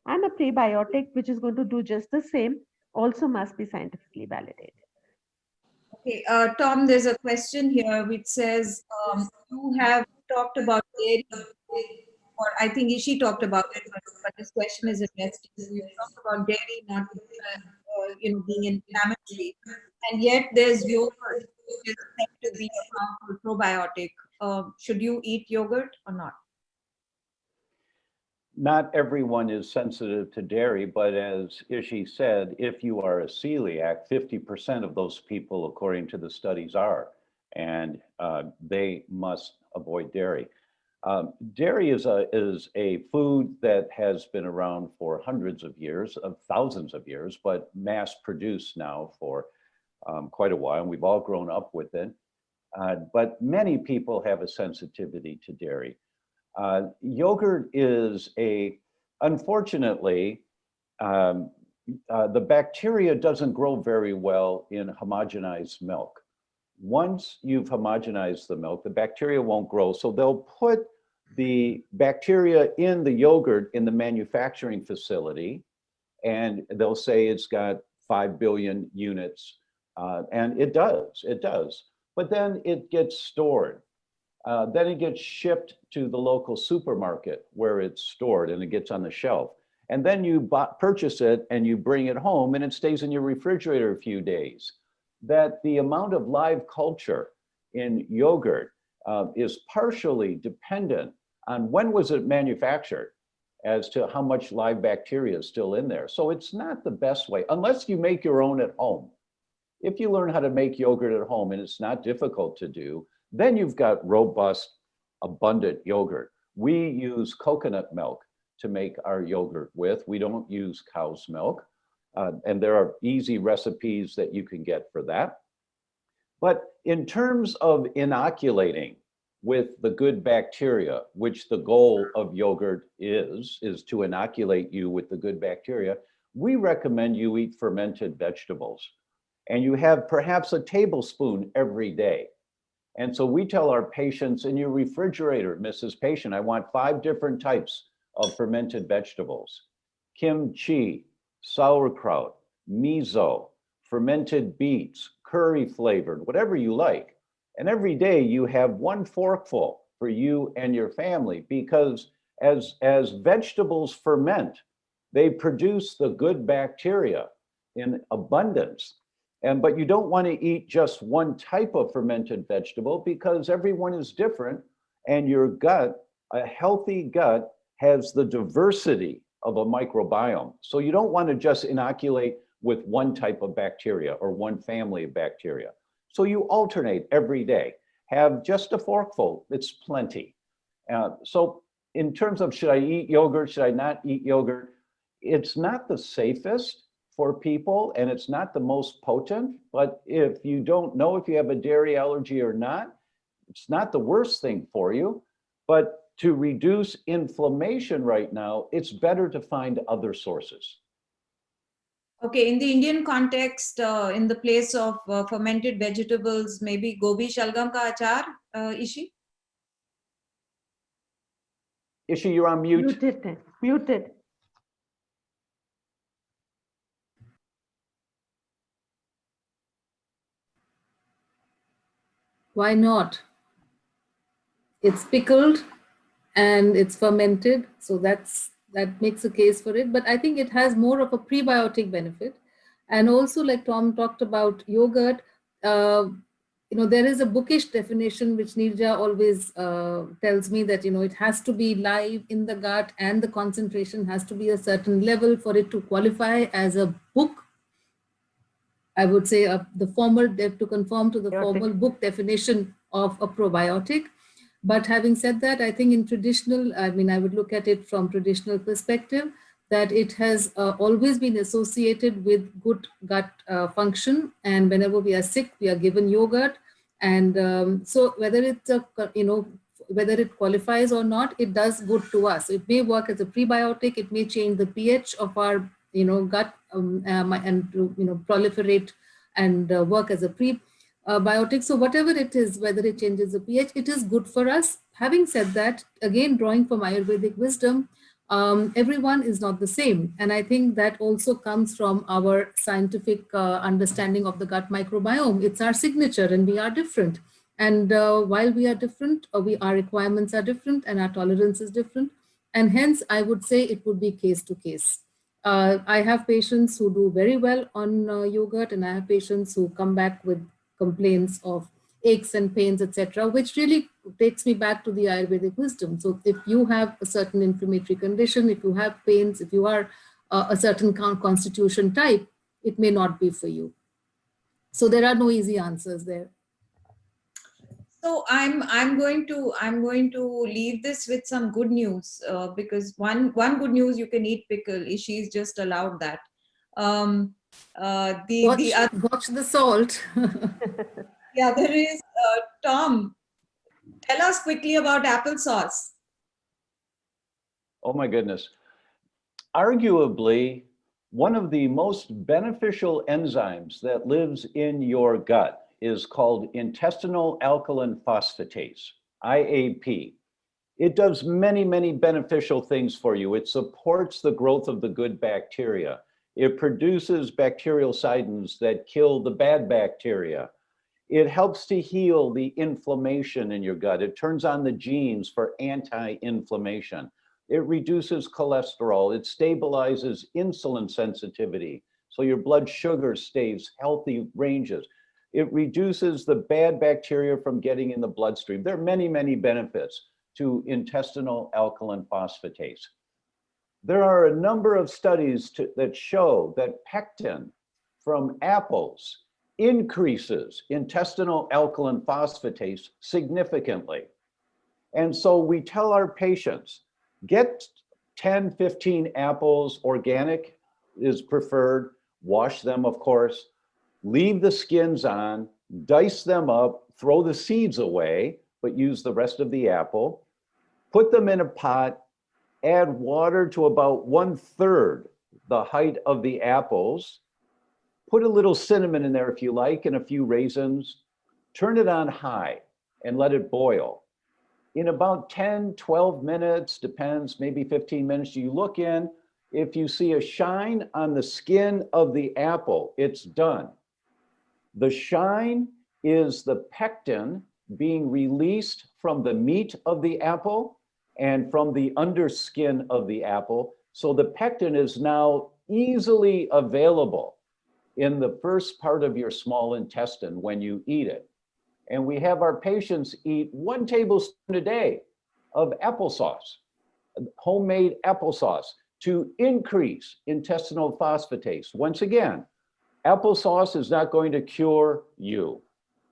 And a prebiotic, which is going to do just the same, also must be scientifically validated. Okay, Tom, there's a question here which says you have talked about dairy, or I think she talked about it, but this question is addressed to you. You talked about dairy not, being inflammatory, and yet there's yogurt, which is said to be a powerful probiotic. Should you eat yogurt or not? Not everyone is sensitive to dairy, but as Ishi said, if you are a celiac, 50% of those people, according to the studies, are, and they must avoid dairy. Dairy is a food that has been around for hundreds of years, of thousands of years, but mass produced now for quite a while, and we've all grown up with it. But many people have a sensitivity to dairy. Yogurt is unfortunately, the bacteria doesn't grow very well in homogenized milk. Once you've homogenized the milk, the bacteria won't grow. So they'll put the bacteria in the yogurt in the manufacturing facility, and they'll say it's got 5 billion units. And it does. But then it gets stored. Then it gets shipped to the local supermarket where it's stored and it gets on the shelf. And then you purchase it and you bring it home and it stays in your refrigerator a few days. That the amount of live culture in yogurt is partially dependent on when was it manufactured as to how much live bacteria is still in there. So it's not the best way, unless you make your own at home. If you learn how to make yogurt at home, and it's not difficult to do, then you've got robust, abundant yogurt. We use coconut milk to make our yogurt with. We don't use cow's milk. And there are easy recipes that you can get for that. But in terms of inoculating with the good bacteria, which the goal of yogurt is to inoculate you with the good bacteria, we recommend you eat fermented vegetables. And you have perhaps a tablespoon every day. And so we tell our patients, in your refrigerator, Mrs. Patient, I want 5 different types of fermented vegetables: kimchi, sauerkraut, miso, fermented beets, curry flavored, whatever you like. And every day you have 1 forkful for you and your family, because as vegetables ferment, they produce the good bacteria in abundance. But you don't want to eat just one type of fermented vegetable, because everyone is different, and your gut, a healthy gut, has the diversity of a microbiome. So you don't want to just inoculate with one type of bacteria or one family of bacteria. So you alternate every day. Have just a forkful, it's plenty. So in terms of, should I eat yogurt, should I not eat yogurt? It's not the safest for people, and it's not the most potent, but if you don't know if you have a dairy allergy or not, it's not the worst thing for you. But to reduce inflammation right now, it's better to find other sources. Okay, in the Indian context, in the place of fermented vegetables, maybe gobi shalgam ka achar, Ishi? Ishi, you're on mute. Muted. Muted. Why not? It's pickled and it's fermented, so that makes a case for it. But I think it has more of a prebiotic benefit. And also, like Tom talked about yogurt, there is a bookish definition which Nirja always tells me that, it has to be live in the gut and the concentration has to be a certain level for it to qualify as a book. I would say the formal, to conform to the formal book definition of a probiotic. But having said that, I think in traditional, I would look at it from traditional perspective, that it has always been associated with good gut function. And whenever we are sick, we are given yogurt. And so whether it's whether it qualifies or not, it does good to us. It may work as a prebiotic. It may change the pH of our gut and proliferate and work as a prebiotic. So whatever it is, whether it changes the pH, it is good for us. Having said that, again, drawing from Ayurvedic wisdom, everyone is not the same. And I think that also comes from our scientific understanding of the gut microbiome. It's our signature and we are different. And while we are different, our requirements are different and our tolerance is different. And hence, I would say it would be case to case. I have patients who do very well on yogurt, and I have patients who come back with complaints of aches and pains, etc., which really takes me back to the Ayurvedic wisdom. So if you have a certain inflammatory condition, if you have pains, if you are a certain constitution type, it may not be for you. So there are no easy answers there. So I'm going to leave this with some good news, because one good news, you can eat pickle. She's just allowed that. Watch the salt. The other is Tom. Tell us quickly about applesauce. Oh my goodness. Arguably, one of the most beneficial enzymes that lives in your gut is called intestinal alkaline phosphatase, IAP. It does many, many beneficial things for you. It supports the growth of the good bacteria. It produces bactericidins that kill the bad bacteria. It helps to heal the inflammation in your gut. It turns on the genes for anti-inflammation. It reduces cholesterol. It stabilizes insulin sensitivity, so your blood sugar stays healthy ranges. It reduces the bad bacteria from getting in the bloodstream. There are many, many benefits to intestinal alkaline phosphatase. There are a number of studies that show that pectin from apples increases intestinal alkaline phosphatase significantly. And so we tell our patients, get 10, 15 apples, organic is preferred, wash them, of course, leave the skins on, dice them up, throw the seeds away, but use the rest of the apple, put them in a pot, add water to about 1/3 the height of the apples, put a little cinnamon in there if you like, and a few raisins, turn it on high and let it boil. In about 10, 12 minutes, depends, maybe 15 minutes, you look in, if you see a shine on the skin of the apple, it's done. The shine is the pectin being released from the meat of the apple and from the underskin of the apple. So the pectin is now easily available in the first part of your small intestine when you eat it. And we have our patients eat 1 tablespoon a day of applesauce, homemade applesauce, to increase intestinal phosphatase. Once again, applesauce is not going to cure you,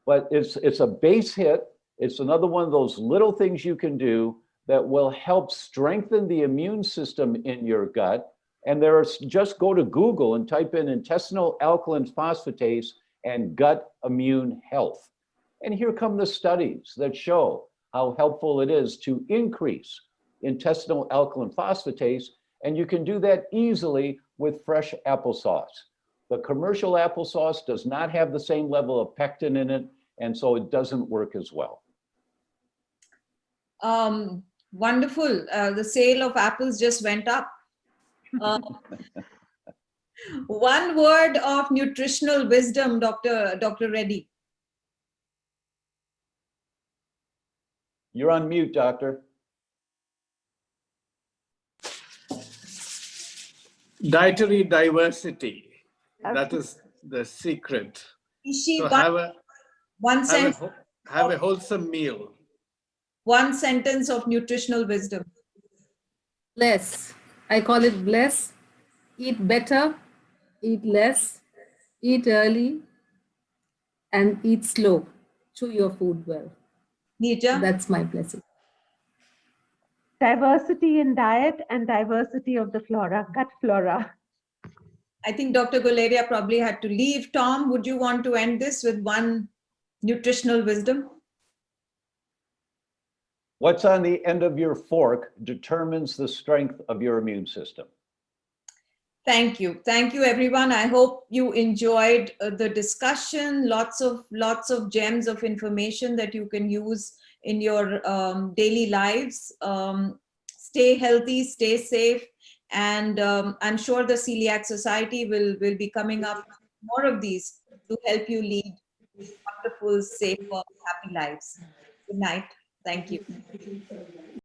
but it's a base hit. It's another one of those little things you can do that will help strengthen the immune system in your gut. And just go to Google and type in intestinal alkaline phosphatase and gut immune health. And here come the studies that show how helpful it is to increase intestinal alkaline phosphatase. And you can do that easily with fresh applesauce. The commercial applesauce does not have the same level of pectin in it, and so it doesn't work as well. Wonderful. The sale of apples just went up. One word of nutritional wisdom, Dr. Reddy. You're on mute, doctor. Dietary diversity. That is the secret. Ishi, So one sentence. have a wholesome meal. One sentence of nutritional wisdom. Bless. I call it bless. Eat better, eat less, eat early, and eat slow. Chew your food well. Nija? That's my blessing. Diversity in diet and diversity of the flora, gut flora. I think Dr. Guleria probably had to leave. Tom, would you want to end this with one nutritional wisdom? What's on the end of your fork determines the strength of your immune system. Thank you. Thank you, everyone. I hope you enjoyed the discussion. Lots of gems of information that you can use in your daily lives. Stay healthy, stay safe. And I'm sure the Celiac Society will be coming up with more of these to help you lead wonderful, safer, happy lives. Good night. Thank you.